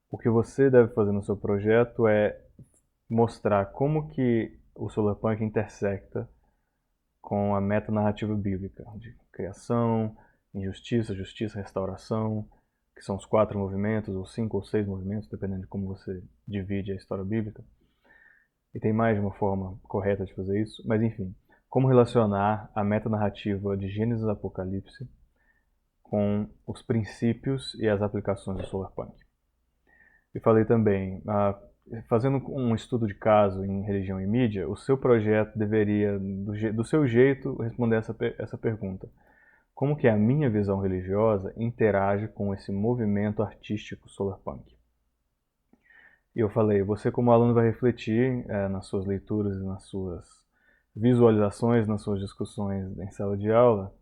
o que você deve fazer no seu projeto é mostrar como que o solarpunk intersecta com a metanarrativa bíblica de criação, injustiça, justiça, restauração, que são os 4 movimentos, ou 5 ou 6 movimentos, dependendo de como você divide a história bíblica. E tem mais de uma forma correta de fazer isso, mas enfim, como relacionar a metanarrativa de Gênesis e Apocalipse com os princípios e as aplicações do solarpunk. E falei também, fazendo um estudo de caso em religião e mídia, o seu projeto deveria, do seu jeito, responder essa pergunta. Como que a minha visão religiosa interage com esse movimento artístico solarpunk? E eu falei, você como aluno vai refletir nas suas leituras e nas suas visualizações, nas suas discussões em sala de aula,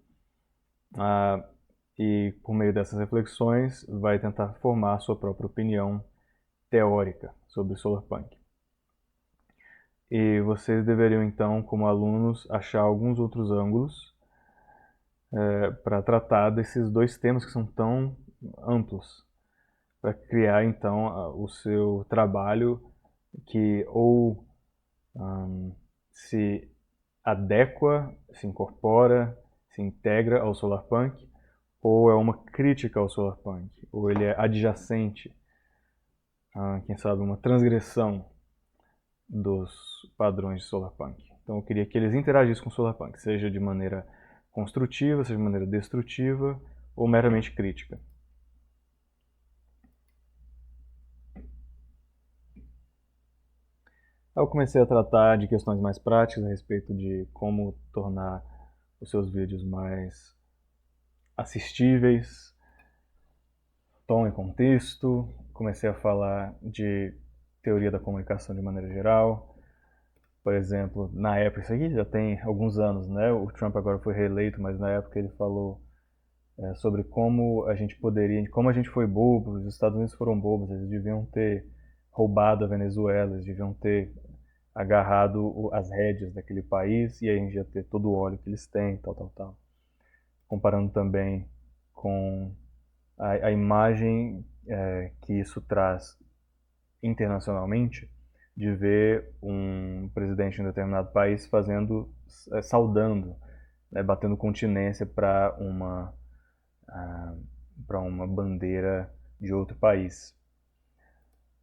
e por meio dessas reflexões vai tentar formar a sua própria opinião teórica sobre solarpunk. E vocês deveriam então, como alunos, achar alguns outros ângulos para tratar desses dois temas que são tão amplos, para criar então o seu trabalho que ou se adequa, se incorpora, se integra ao solarpunk, ou é uma crítica ao solarpunk, ou ele é adjacente, quem sabe uma transgressão dos padrões de solarpunk. Então eu queria que eles interagissem com o solarpunk, seja de maneira construtiva, seja de maneira destrutiva ou meramente crítica. Aí eu comecei a tratar de questões mais práticas a respeito de como tornar os seus vídeos mais assistíveis, tom e contexto. Comecei a falar de teoria da comunicação de maneira geral. Por exemplo, na época, isso aqui já tem alguns anos, né? O Trump agora foi reeleito, mas na época ele falou sobre como a gente poderia, como a gente foi bobo, os Estados Unidos foram bobos, eles deviam ter roubado a Venezuela, eles deviam ter agarrado as rédeas daquele país e aí a gente ia ter todo o óleo que eles têm, tal. Comparando também com a imagem que isso traz internacionalmente, de ver um presidente de um determinado país saudando, né, batendo continência para uma bandeira de outro país.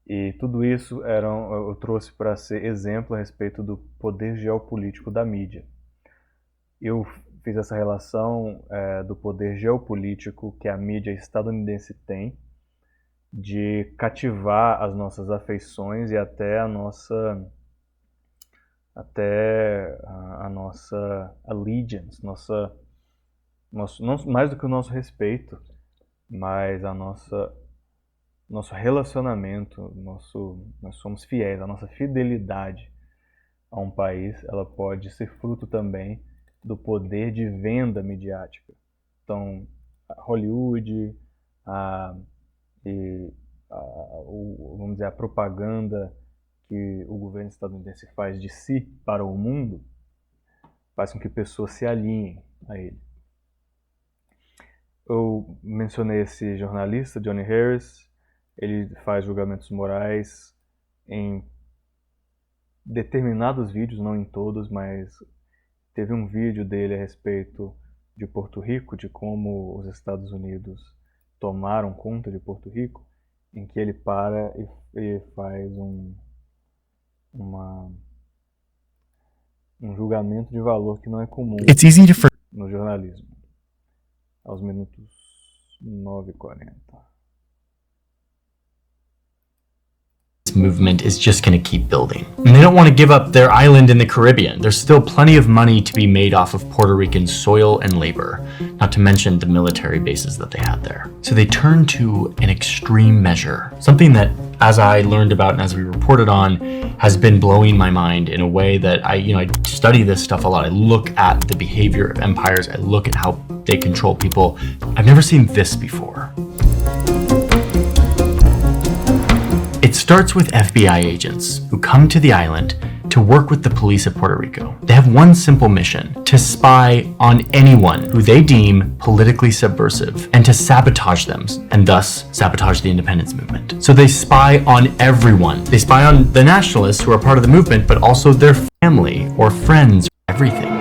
E tudo isso eu trouxe para ser exemplo a respeito do poder geopolítico da mídia. Eu fiz essa relação do poder geopolítico que a mídia estadunidense tem de cativar as nossas afeições e até a nossa allegiance, não mais do que o nosso respeito, mas nosso relacionamento, nós somos fiéis, a nossa fidelidade a um país, ela pode ser fruto também do poder de venda midiática. Então, Hollywood, vamos dizer, a propaganda que o governo estadunidense faz de si para o mundo, faz com que pessoas se alinhem a ele. Eu mencionei esse jornalista, Johnny Harris. Ele faz julgamentos morais em determinados vídeos, não em todos, mas teve um vídeo dele a respeito de Porto Rico, de como os Estados Unidos tomaram conta de Porto Rico, em que ele para e faz um julgamento de valor que não é comum no jornalismo. Aos minutos 9:40. Movement is just going to keep building. And they don't want to give up their island in the Caribbean. There's still plenty of money to be made off of Puerto Rican soil and labor, not to mention the military bases that they had there. So they turned to an extreme measure, something that, as I learned about and as we reported on, has been blowing my mind in a way that I study this stuff a lot. I look at the behavior of empires. I look at how they control people. I've never seen this before. It starts with FBI agents who come to the island to work with the police of Puerto Rico. They have one simple mission: to spy on anyone who they deem politically subversive and to sabotage them, and thus sabotage the independence movement. So they spy on everyone. They spy on the nationalists who are part of the movement, but also their family or friends, everything.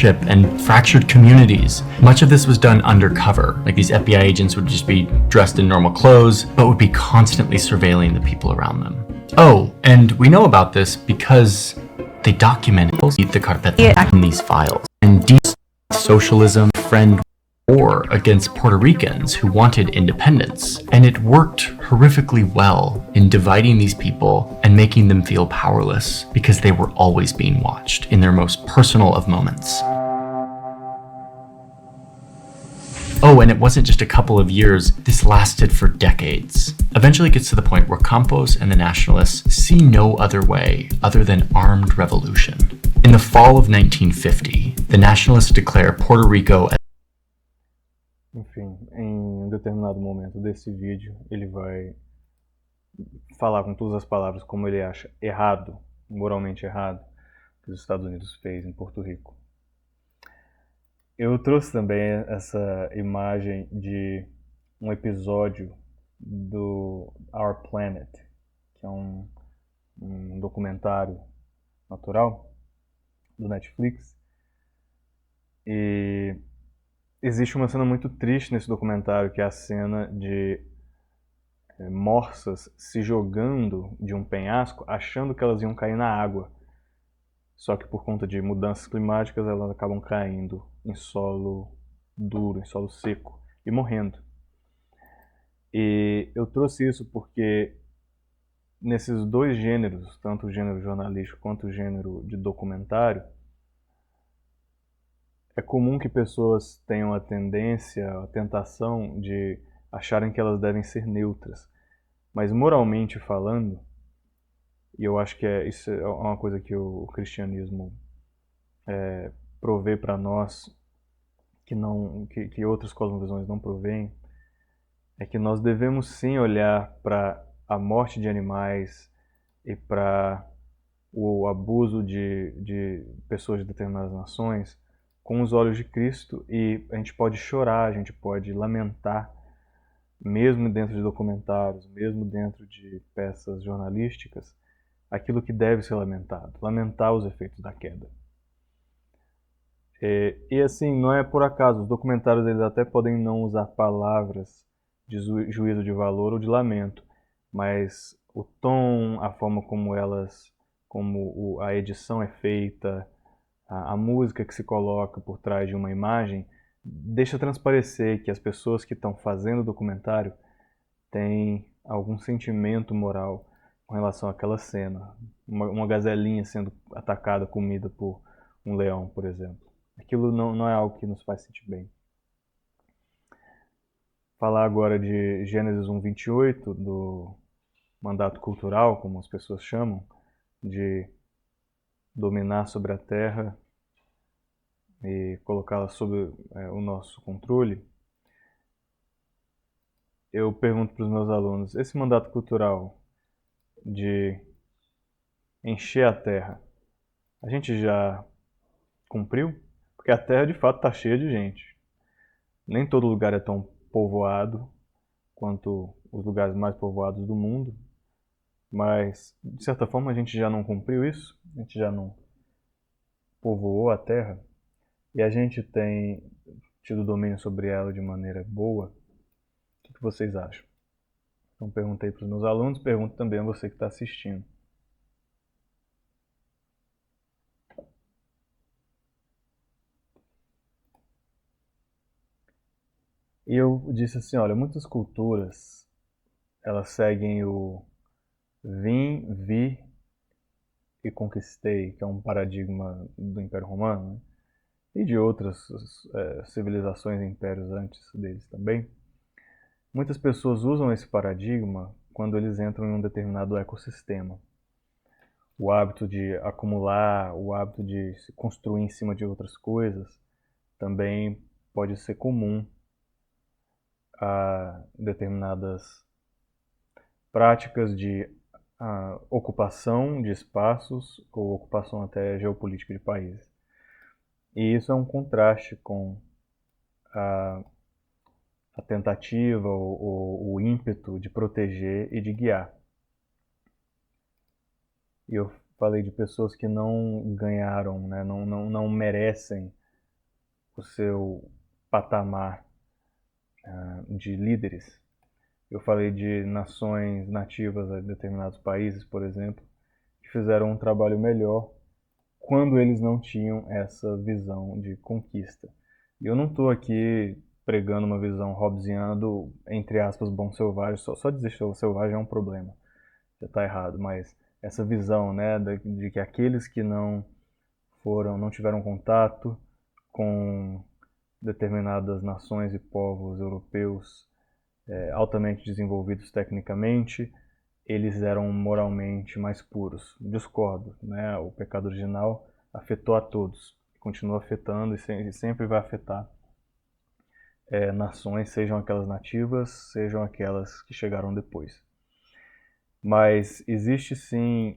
And fractured communities. Much of this was done undercover. Like, these FBI agents would just be dressed in normal clothes, but would be constantly surveilling the people around them. Oh, and we know about this because they documented the carpeta in these files. And socialism, friend war against Puerto Ricans who wanted independence. And it worked horrifically well in dividing these people and making them feel powerless because they were always being watched in their most personal of moments. Oh, and it wasn't just a couple of years, this lasted for decades. Eventually it gets to the point where Campos and the nationalists see no other way other than armed revolution. In the fall of 1950, the nationalists declare Puerto Rico as... Enfim, em um determinado momento desse vídeo, ele vai falar com todas as palavras como ele acha errado, moralmente errado, que os Estados Unidos fez em Porto Rico. Eu trouxe também essa imagem de um episódio do Our Planet, que é um documentário natural do Netflix. E existe uma cena muito triste nesse documentário, que é a cena de morsas se jogando de um penhasco, achando que elas iam cair na água. Só que por conta de mudanças climáticas, elas acabam caindo em solo duro, em solo seco e morrendo. E eu trouxe isso porque nesses dois gêneros, tanto o gênero jornalístico quanto o gênero de documentário, é comum que pessoas tenham a tendência, a tentação de acharem que elas devem ser neutras. Mas moralmente falando, e eu acho que isso é uma coisa que o cristianismo provê para nós, que outras cosmovisões não provêm, é que nós devemos sim olhar para a morte de animais e para o abuso de pessoas de determinadas nações com os olhos de Cristo, e a gente pode chorar, a gente pode lamentar, mesmo dentro de documentários, mesmo dentro de peças jornalísticas, aquilo que deve ser lamentado, lamentar os efeitos da queda. E assim, não é por acaso, os documentários eles até podem não usar palavras de juízo de valor ou de lamento, mas o tom, a forma como a edição é feita, a música que se coloca por trás de uma imagem, deixa transparecer que as pessoas que estão fazendo o documentário têm algum sentimento moral com relação àquela cena. Uma gazelinha sendo atacada, comida por um leão, por exemplo. Aquilo não é algo que nos faz sentir bem. Falar agora de Gênesis 1:28, do mandato cultural, como as pessoas chamam, de dominar sobre a terra e colocá-la sob o nosso controle. Eu pergunto para os meus alunos, esse mandato cultural de encher a terra, a gente já cumpriu? Porque a terra de fato está cheia de gente. Nem todo lugar é tão povoado quanto os lugares mais povoados do mundo, mas de certa forma a gente já não cumpriu isso, a gente já não povoou a terra e a gente tem tido domínio sobre ela de maneira boa. O que vocês acham? Então perguntei para os meus alunos, pergunto também a você que está assistindo. E eu disse assim, olha, muitas culturas, elas seguem o vim, vi e conquistei, que é um paradigma do Império Romano, né? E de outras civilizações e impérios antes deles também. Muitas pessoas usam esse paradigma quando eles entram em um determinado ecossistema. O hábito de acumular, o hábito de se construir em cima de outras coisas também pode ser comum a determinadas práticas de ocupação de espaços ou ocupação até geopolítica de países. E isso é um contraste com a tentativa ou o ímpeto de proteger e de guiar. E eu falei de pessoas que não ganharam, né, não merecem o seu patamar de líderes. Eu falei de nações nativas de determinados países, por exemplo, que fizeram um trabalho melhor quando eles não tinham essa visão de conquista. E eu não estou aqui pregando uma visão hobbesiana do, entre aspas, bom selvagem. Só dizer que o selvagem é um problema. Você está errado, mas essa visão, né, de que aqueles que não tiveram contato com determinadas nações e povos europeus altamente desenvolvidos tecnicamente, eles eram moralmente mais puros. Discordo, né? O pecado original afetou a todos, continua afetando e sempre vai afetar nações, sejam aquelas nativas, sejam aquelas que chegaram depois. Mas existe sim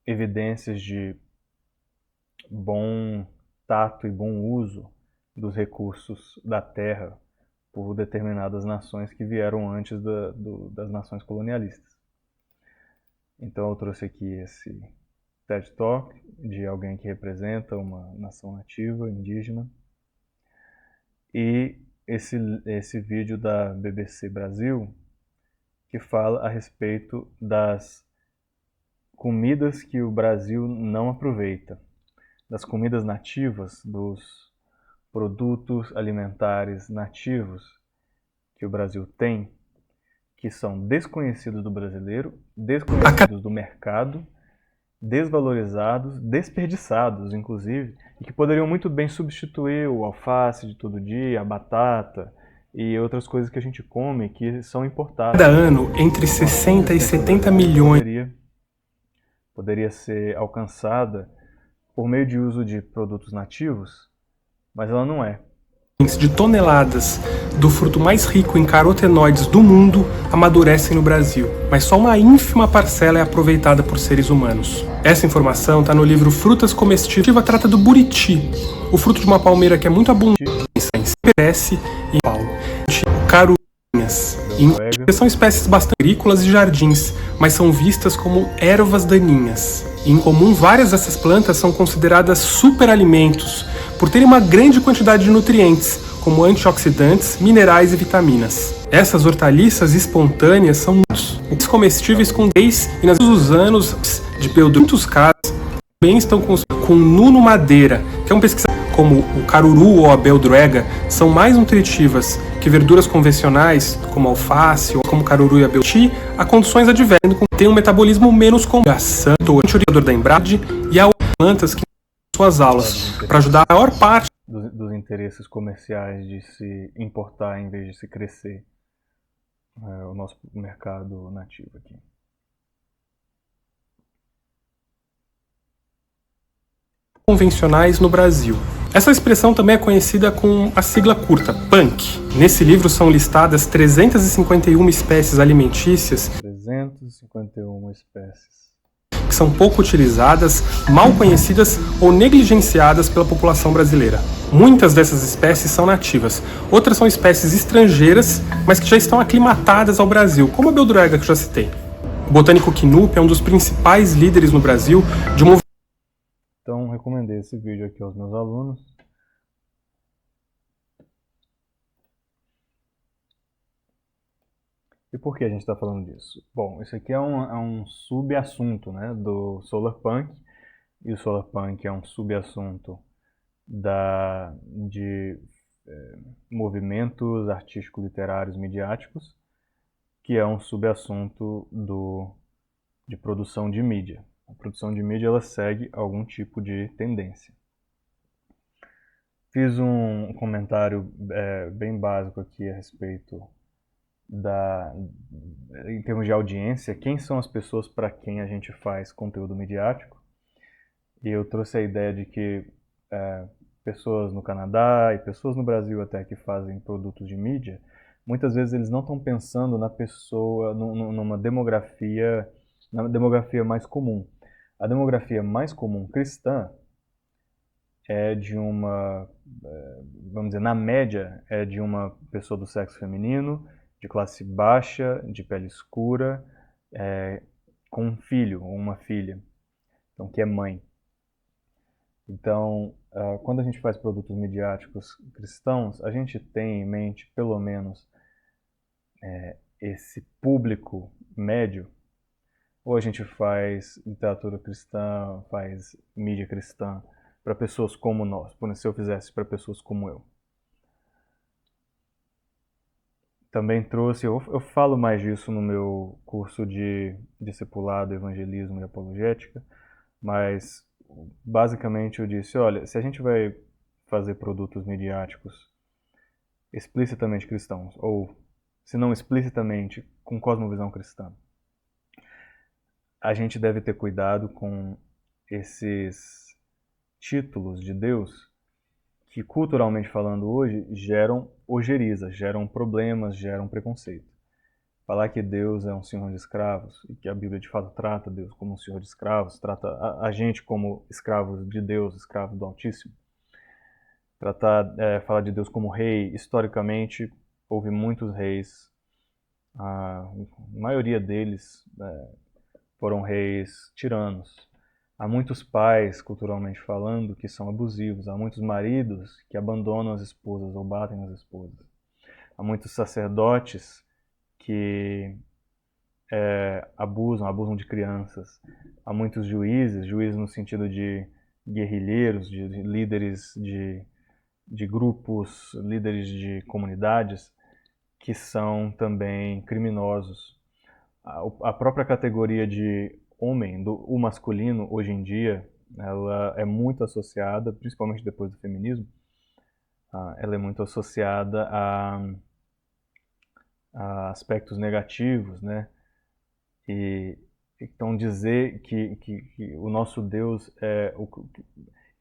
evidências de bom tato e bom uso dos recursos da terra por determinadas nações que vieram antes das nações colonialistas. Então eu trouxe aqui esse TED Talk de alguém que representa uma nação nativa, indígena, e esse vídeo da BBC Brasil, que fala a respeito das comidas que o Brasil não aproveita, das comidas nativas, dos produtos alimentares nativos que o Brasil tem, que são desconhecidos do brasileiro, desconhecidos do mercado, desvalorizados, desperdiçados, inclusive, e que poderiam muito bem substituir o alface de todo dia, a batata e outras coisas que a gente come que são importadas. Cada ano, entre 60 e 70 milhões poderia ser alcançada por meio de uso de produtos nativos, mas ela não é. de toneladas do fruto mais rico em carotenoides do mundo amadurecem no Brasil, mas só uma ínfima parcela é aproveitada por seres humanos. Essa informação está no livro Frutas Comestíveis, trata do buriti, o fruto de uma palmeira que é muito abundante, cresce em Paulo. Caruinhas, são espécies bastante agrícolas e jardins, mas são vistas como ervas daninhas. Em comum, várias dessas plantas são consideradas superalimentos, por terem uma grande quantidade de nutrientes, como antioxidantes, minerais e vitaminas. Essas hortaliças espontâneas são muitos comestíveis com 10 e nas dos anos de Beltrão. Muitos casos também estão com nuno madeira, que é um pesquisador como o caruru ou a beldroega, são mais nutritivas que verduras convencionais, como alface ou como caruru e a belti, a condições advertem com tem um metabolismo menos complexo, o antiorientador da Embrade e há plantas que suas aulas para ajudar a maior parte dos interesses comerciais de se importar em vez de se crescer o nosso mercado nativo aqui. Convencionais no Brasil. Essa expressão também é conhecida com a sigla curta, PUNC. Nesse livro são listadas 351 espécies alimentícias 351 espécies que são pouco utilizadas, mal conhecidas ou negligenciadas pela população brasileira. Muitas dessas espécies são nativas, outras são espécies estrangeiras, mas que já estão aclimatadas ao Brasil, como a beldroega que eu já citei. O botânico Knupp é um dos principais líderes no Brasil de um movimento. Então, recomendei esse vídeo aqui aos meus alunos. E por que a gente está falando disso? Bom, isso aqui é um subassunto, né, do Solarpunk, e o Solarpunk é um subassunto de movimentos artístico-literários midiáticos, que é um subassunto de produção de mídia. A produção de mídia ela segue algum tipo de tendência. Fiz um comentário bem básico aqui a respeito em termos de audiência, quem são as pessoas para quem a gente faz conteúdo midiático. E eu trouxe a ideia de que pessoas no Canadá e pessoas no Brasil até que fazem produtos de mídia, muitas vezes eles não estão pensando na pessoa, numa demografia mais comum. A demografia mais comum cristã é de vamos dizer, na média, é de uma pessoa do sexo feminino, de classe baixa, de pele escura, com um filho ou uma filha, então que é mãe. Então, quando a gente faz produtos midiáticos cristãos, a gente tem em mente, pelo menos, esse público médio. Ou a gente faz literatura cristã, faz mídia cristã para pessoas como nós, se eu fizesse para pessoas como eu. Também trouxe, eu falo mais disso no meu curso de discipulado, evangelismo e apologética, mas basicamente eu disse, olha, se a gente vai fazer produtos midiáticos explicitamente cristãos, ou se não explicitamente com cosmovisão cristã, a gente deve ter cuidado com esses títulos de Deus que, culturalmente falando hoje, geram ojeriza, geram problemas, geram preconceito. Falar que Deus é um senhor de escravos, e que a Bíblia de fato trata Deus como um senhor de escravos, trata a gente como escravos de Deus, escravos do Altíssimo, falar de Deus como rei. Historicamente, houve muitos reis, a maioria deles foram reis tiranos. Há muitos pais, culturalmente falando, que são abusivos. Há muitos maridos que abandonam as esposas ou batem nas esposas. Há muitos sacerdotes que abusam de crianças. Há muitos juízes no sentido de guerrilheiros, de líderes de grupos, líderes de comunidades, que são também criminosos. A própria categoria de homem, o masculino, hoje em dia, ela é muito associada, principalmente depois do feminismo, ela é muito associada a aspectos negativos, né? E então dizer que o nosso Deus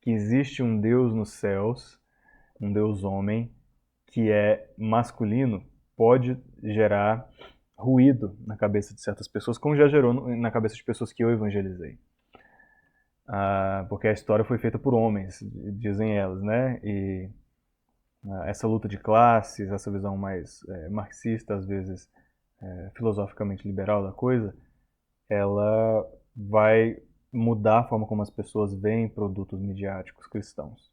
que existe um Deus nos céus, um Deus homem, que é masculino, pode gerar ruído na cabeça de certas pessoas, como já gerou na cabeça de pessoas que eu evangelizei. Porque a história foi feita por homens, dizem elas, né? E essa luta de classes, essa visão mais marxista, às vezes filosoficamente liberal da coisa, ela vai mudar a forma como as pessoas veem produtos midiáticos cristãos.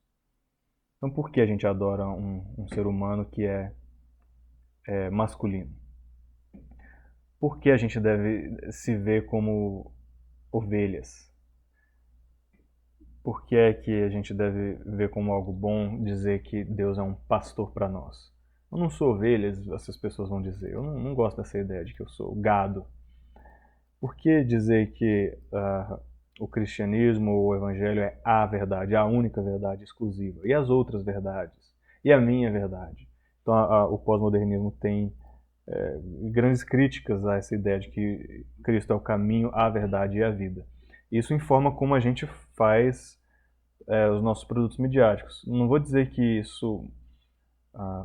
Então, por que a gente adora um ser humano que é masculino? Por que a gente deve se ver como ovelhas? Por que é que a gente deve ver como algo bom dizer que Deus é um pastor para nós? Eu não sou ovelha, essas pessoas vão dizer. Eu não gosto dessa ideia de que eu sou gado. Por que dizer que o cristianismo ou o evangelho é a verdade, a única verdade exclusiva? E as outras verdades? E a minha verdade? Então o pós-modernismo tem grandes críticas a essa ideia de que Cristo é o caminho, a verdade e a vida. Isso informa como a gente faz os nossos produtos midiáticos. Não vou dizer que isso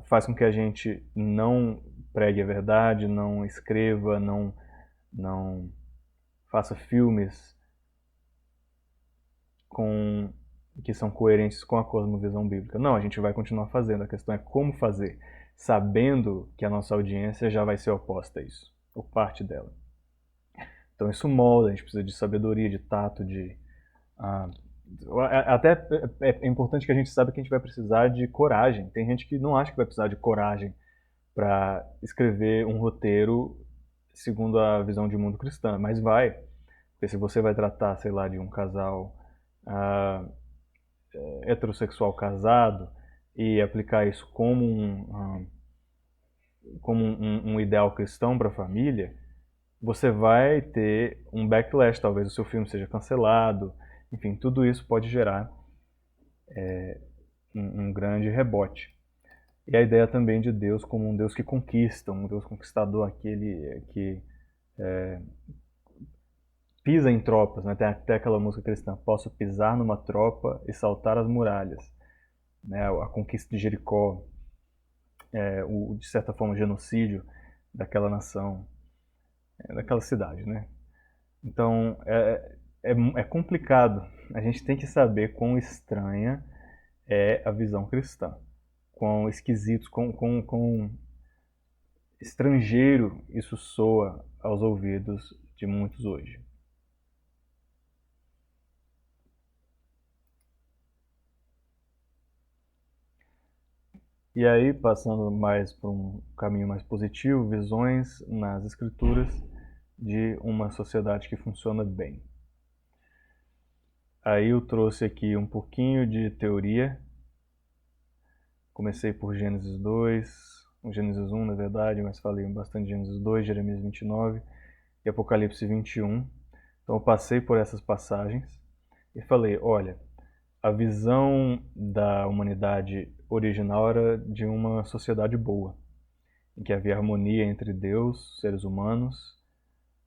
faz com que a gente não pregue a verdade, não escreva, não faça filmes que são coerentes com a cosmovisão bíblica. Não, a gente vai continuar fazendo. A questão é como fazer, sabendo que a nossa audiência já vai ser oposta a isso, ou parte dela. Então isso molda, a gente precisa de sabedoria, de tato, até é importante que a gente saiba que a gente vai precisar de coragem. Tem gente que não acha que vai precisar de coragem para escrever um roteiro segundo a visão de mundo cristã, mas vai. Porque se você vai tratar, sei lá, de um casal heterossexual casado e aplicar isso como um ideal cristão para a família, você vai ter um backlash, talvez o seu filme seja cancelado, enfim, tudo isso pode gerar um grande rebote. E a ideia também de Deus como um Deus que conquista, um Deus conquistador, aquele que pisa em tropas, né? Tem até aquela música cristã, posso pisar numa tropa e saltar as muralhas. Né? A conquista de Jericó, de certa forma, o genocídio daquela nação, daquela cidade. Né? Então, é complicado. A gente tem que saber quão estranha é a visão cristã, quão esquisito, quão estrangeiro isso soa aos ouvidos de muitos hoje. E aí, passando mais para um caminho mais positivo, visões nas escrituras de uma sociedade que funciona bem. Aí eu trouxe aqui um pouquinho de teoria. Comecei por Gênesis 2, Gênesis 1 na verdade, mas falei bastante de Gênesis 2, Jeremias 29 e Apocalipse 21. Então eu passei por essas passagens e falei, olha, a visão da humanidade original era de uma sociedade boa, em que havia harmonia entre Deus, seres humanos,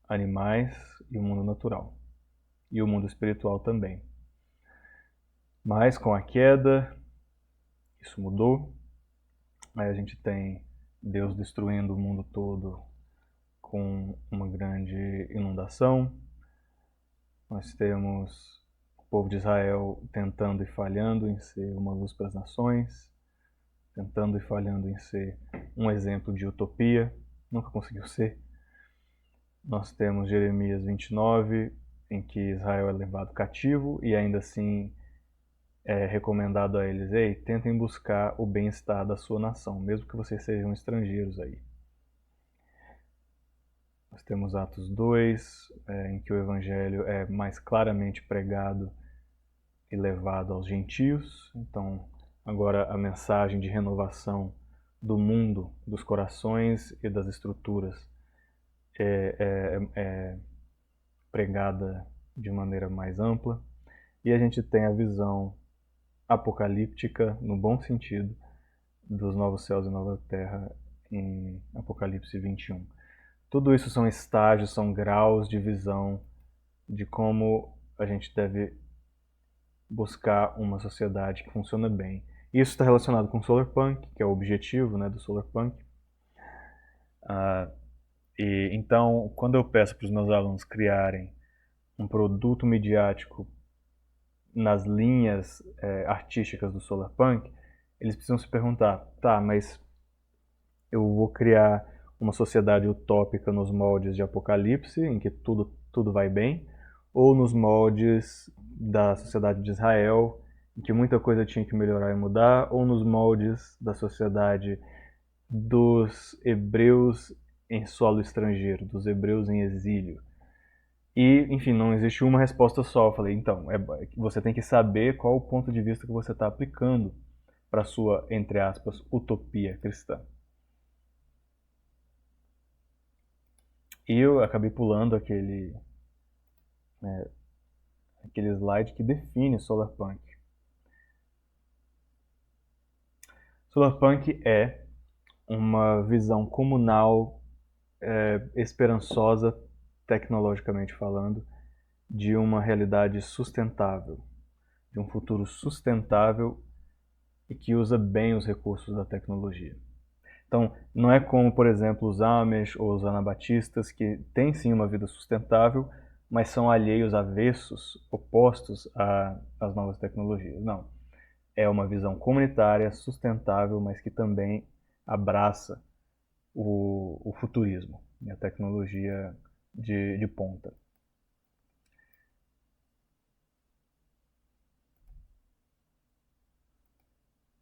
animais e o mundo natural, e o mundo espiritual também. Mas com a queda, isso mudou. Aí a gente tem Deus destruindo o mundo todo com uma grande inundação. Nós temos povo de Israel tentando e falhando em ser uma luz para as nações, tentando e falhando em ser um exemplo de utopia, nunca conseguiu ser. Nós temos Jeremias 29, em que Israel é levado cativo e ainda assim é recomendado a eles: ei, tentem buscar o bem-estar da sua nação, mesmo que vocês sejam estrangeiros aí. Nós temos Atos 2, em que o evangelho é mais claramente pregado e levado aos gentios. Então, agora a mensagem de renovação do mundo, dos corações e das estruturas é pregada de maneira mais ampla. E a gente tem a visão apocalíptica, no bom sentido, dos novos céus e nova terra em Apocalipse 21. Tudo isso são estágios, são graus de visão de como a gente deve buscar uma sociedade que funciona bem. Isso está relacionado com o Solarpunk, que é o objetivo, né, do Solarpunk. E então, quando eu peço para os meus alunos criarem um produto midiático nas linhas artísticas do Solarpunk, eles precisam se perguntar: tá, mas eu vou criar uma sociedade utópica nos moldes de Apocalipse, em que tudo vai bem, ou nos moldes da sociedade de Israel, em que muita coisa tinha que melhorar e mudar, ou nos moldes da sociedade dos hebreus em solo estrangeiro, dos hebreus em exílio. E, enfim, não existe uma resposta só. Eu falei, então, você tem que saber qual o ponto de vista que você está aplicando para a sua, entre aspas, utopia cristã. E eu acabei pulando aquele slide que define Solarpunk. Solarpunk é uma visão comunal, esperançosa, tecnologicamente falando, de uma realidade sustentável, de um futuro sustentável e que usa bem os recursos da tecnologia. Então, não é como, por exemplo, os Amish ou os anabatistas, que têm sim uma vida sustentável, mas são alheios, avessos, opostos às novas tecnologias. Não. É uma visão comunitária, sustentável, mas que também abraça o futurismo, a tecnologia de ponta.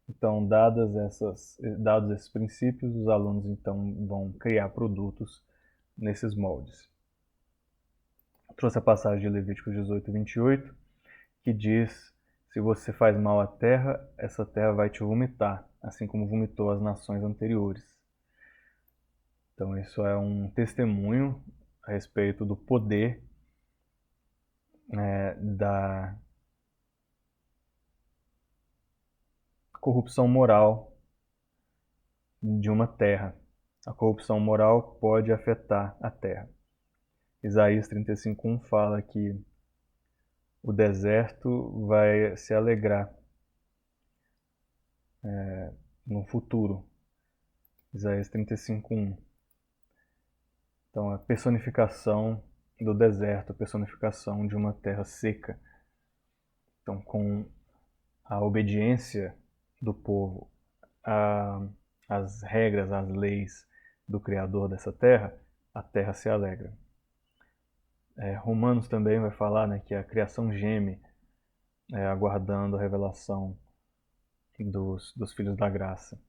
Então, dados esses princípios, os alunos então vão criar produtos nesses moldes. Trouxe a passagem de Levítico 18, 28, que diz: se você faz mal à terra, essa terra vai te vomitar, assim como vomitou as nações anteriores. Então, isso é um testemunho a respeito do poder da corrupção moral de uma terra. A corrupção moral pode afetar a terra. Isaías 35:1 fala que o deserto vai se alegrar no futuro. Isaías 35:1. Então, a personificação do deserto, a personificação de uma terra seca. Então, com a obediência do povo às regras, às leis do Criador dessa terra, a terra se alegra. Romanos também vai falar, né, que a criação geme, aguardando a revelação dos filhos da graça.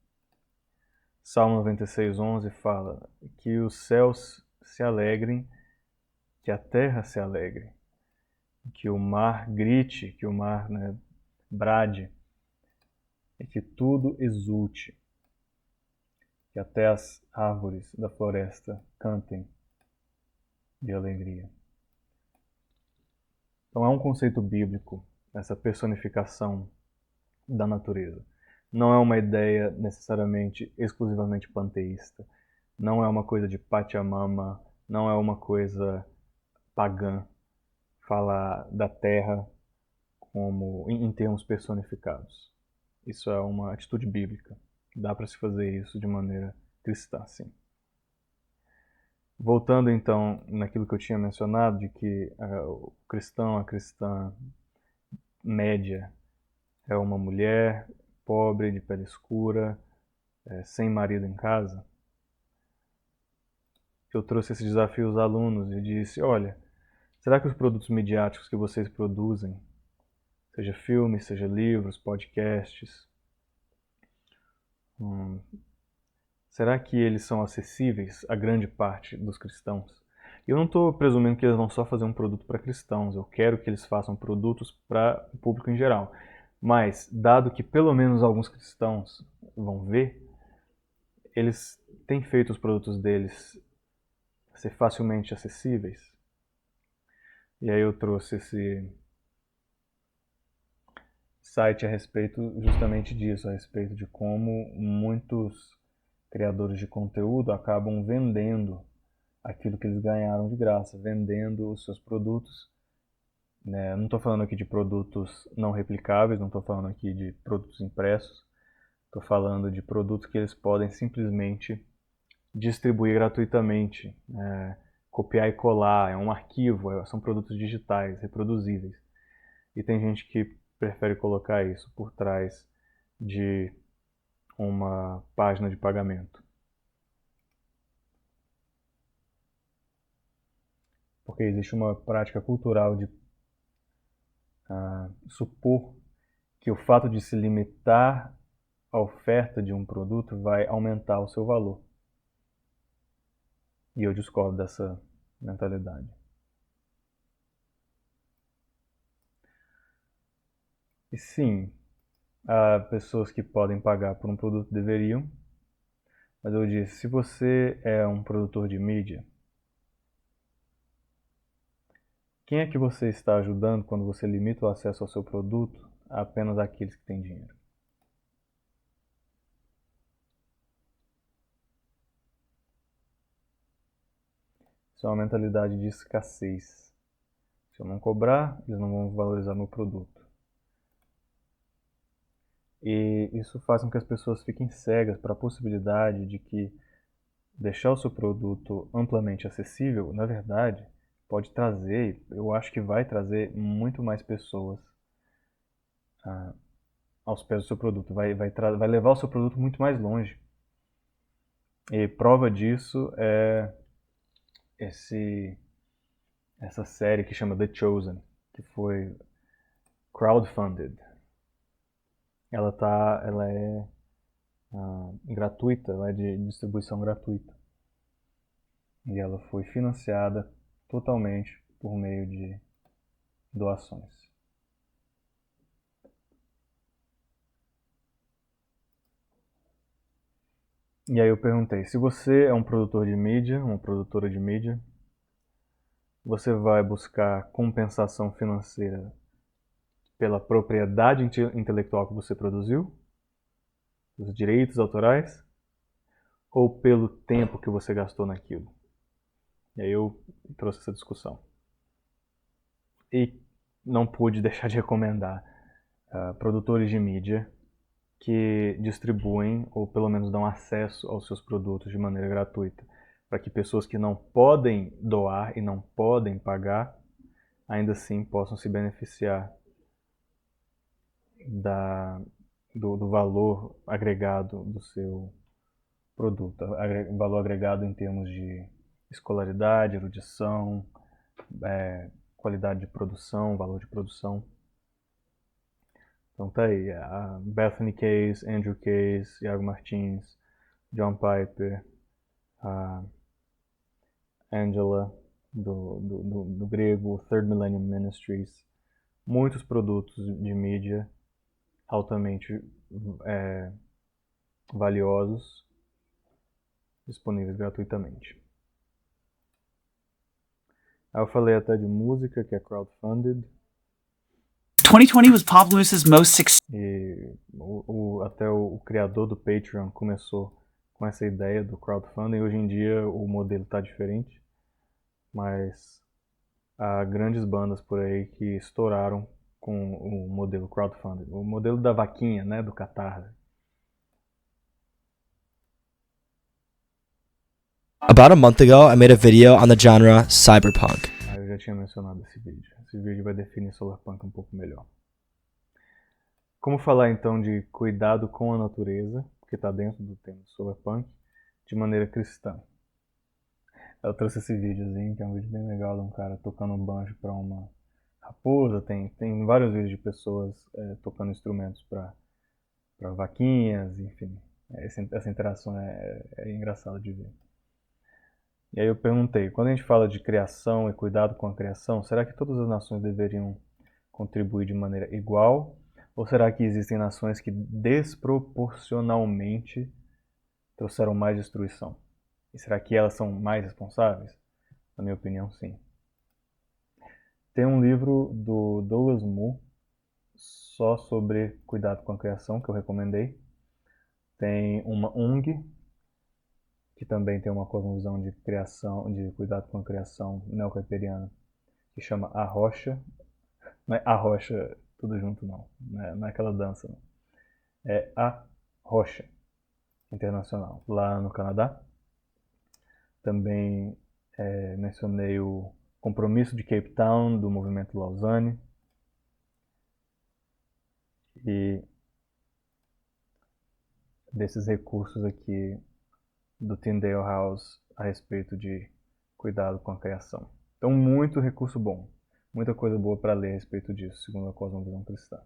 Salmo 96:11 fala que os céus se alegrem, que a terra se alegre, que o mar grite, que o mar, né, brade, e que tudo exulte, que até as árvores da floresta cantem de alegria. Então é um conceito bíblico, essa personificação da natureza. Não é uma ideia necessariamente exclusivamente panteísta, não é uma coisa de Pachamama, não é uma coisa pagã falar da terra como em termos personificados. Isso é uma atitude bíblica. Dá para se fazer isso de maneira cristã, sim. Voltando então naquilo que eu tinha mencionado, de que o cristão, a cristã média é uma mulher pobre, de pele escura, sem marido em casa, eu trouxe esse desafio aos alunos e disse, olha, será que os produtos midiáticos que vocês produzem, seja filmes, seja livros, podcasts, será que eles são acessíveis a grande parte dos cristãos? Eu não estou presumindo que eles vão só fazer um produto para cristãos, eu quero que eles façam produtos para o público em geral. Mas, dado que pelo menos alguns cristãos vão ver, eles têm feito os produtos deles ser facilmente acessíveis. E aí eu trouxe esse site a respeito justamente disso, a respeito de como muitos criadores de conteúdo acabam vendendo aquilo que eles ganharam de graça, vendendo os seus produtos. Né? Não estou falando aqui de produtos não replicáveis, não estou falando aqui de produtos impressos, estou falando de produtos que eles podem simplesmente distribuir gratuitamente, copiar e colar, é um arquivo, são produtos digitais, reproduzíveis. E tem gente que prefere colocar isso por trás de uma página de pagamento. Porque existe uma prática cultural de supor que o fato de se limitar a oferta de um produto vai aumentar o seu valor. E eu discordo dessa mentalidade. E sim, há pessoas que podem pagar por um produto, deveriam, mas eu disse, se você é um produtor de mídia, quem é que você está ajudando quando você limita o acesso ao seu produto a apenas aqueles que têm dinheiro? Isso é uma mentalidade de escassez. Se eu não cobrar, eles não vão valorizar meu produto. E isso faz com que as pessoas fiquem cegas para a possibilidade de que deixar o seu produto amplamente acessível, na verdade, pode trazer, eu acho que vai trazer muito mais pessoas aos pés do seu produto, vai levar o seu produto muito mais longe. E prova disso é essa série que chama The Chosen, que foi crowdfunded. Ela é gratuita, ela é de distribuição gratuita. E ela foi financiada totalmente por meio de doações. E aí eu perguntei, se você é um produtor de mídia, uma produtora de mídia, você vai buscar compensação financeira pela propriedade intelectual que você produziu, os direitos autorais, ou pelo tempo que você gastou naquilo? E aí eu trouxe essa discussão. E não pude deixar de recomendar produtores de mídia que distribuem, ou pelo menos dão acesso aos seus produtos de maneira gratuita, para que pessoas que não podem doar e não podem pagar, ainda assim possam se beneficiar do valor agregado do seu produto, valor agregado em termos de escolaridade, erudição, qualidade de produção, valor de produção. Então tá aí, a Bethany Case, Andrew Case, Iago Martins, John Piper, a Angela do grego, Third Millennium Ministries, muitos produtos de mídia altamente valiosos, disponíveis gratuitamente. Aí eu falei até de música, que é crowdfunded. 2020 was Populoosa's most successful. E até o criador do Patreon começou com essa ideia do crowdfunding. Hoje em dia o modelo está diferente, mas há grandes bandas por aí que estouraram com o modelo crowdfunding, o modelo da vaquinha, né, do Catarse. About a month ago, I made a video on the genre cyberpunk. Eu já tinha mencionado esse vídeo. Esse vídeo vai definir Solarpunk um pouco melhor. Como falar então de cuidado com a natureza, que está dentro do tema solarpunk, de maneira cristã? Eu trouxe esse videozinho, que é um vídeo bem legal de um cara tocando um banjo para uma raposa. Tem vários vídeos de pessoas tocando instrumentos para vaquinhas, enfim. Essa interação é engraçada de ver. E aí eu perguntei, quando a gente fala de criação e cuidado com a criação, será que todas as nações deveriam contribuir de maneira igual? Ou será que existem nações que desproporcionalmente trouxeram mais destruição? E será que elas são mais responsáveis? Na minha opinião, sim. Tem um livro do Douglas Moo só sobre cuidado com a criação, que eu recomendei. Tem uma ONG, que também tem uma cosmovisão de criação, de cuidado com a criação neocaiperiana, que chama A Rocha. Não é A Rocha tudo junto, não. Não é aquela dança, não. É A Rocha Internacional, lá no Canadá. Também mencionei o Compromisso de Cape Town, do Movimento Lausanne. E desses recursos aqui do Tyndale House a respeito de cuidado com a criação. Então, muito recurso bom. Muita coisa boa para ler a respeito disso, segundo a cosmovisão cristã.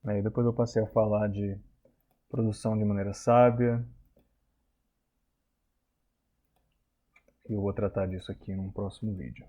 Aí depois eu passei a falar de produção de maneira sábia. E eu vou tratar disso aqui num próximo vídeo.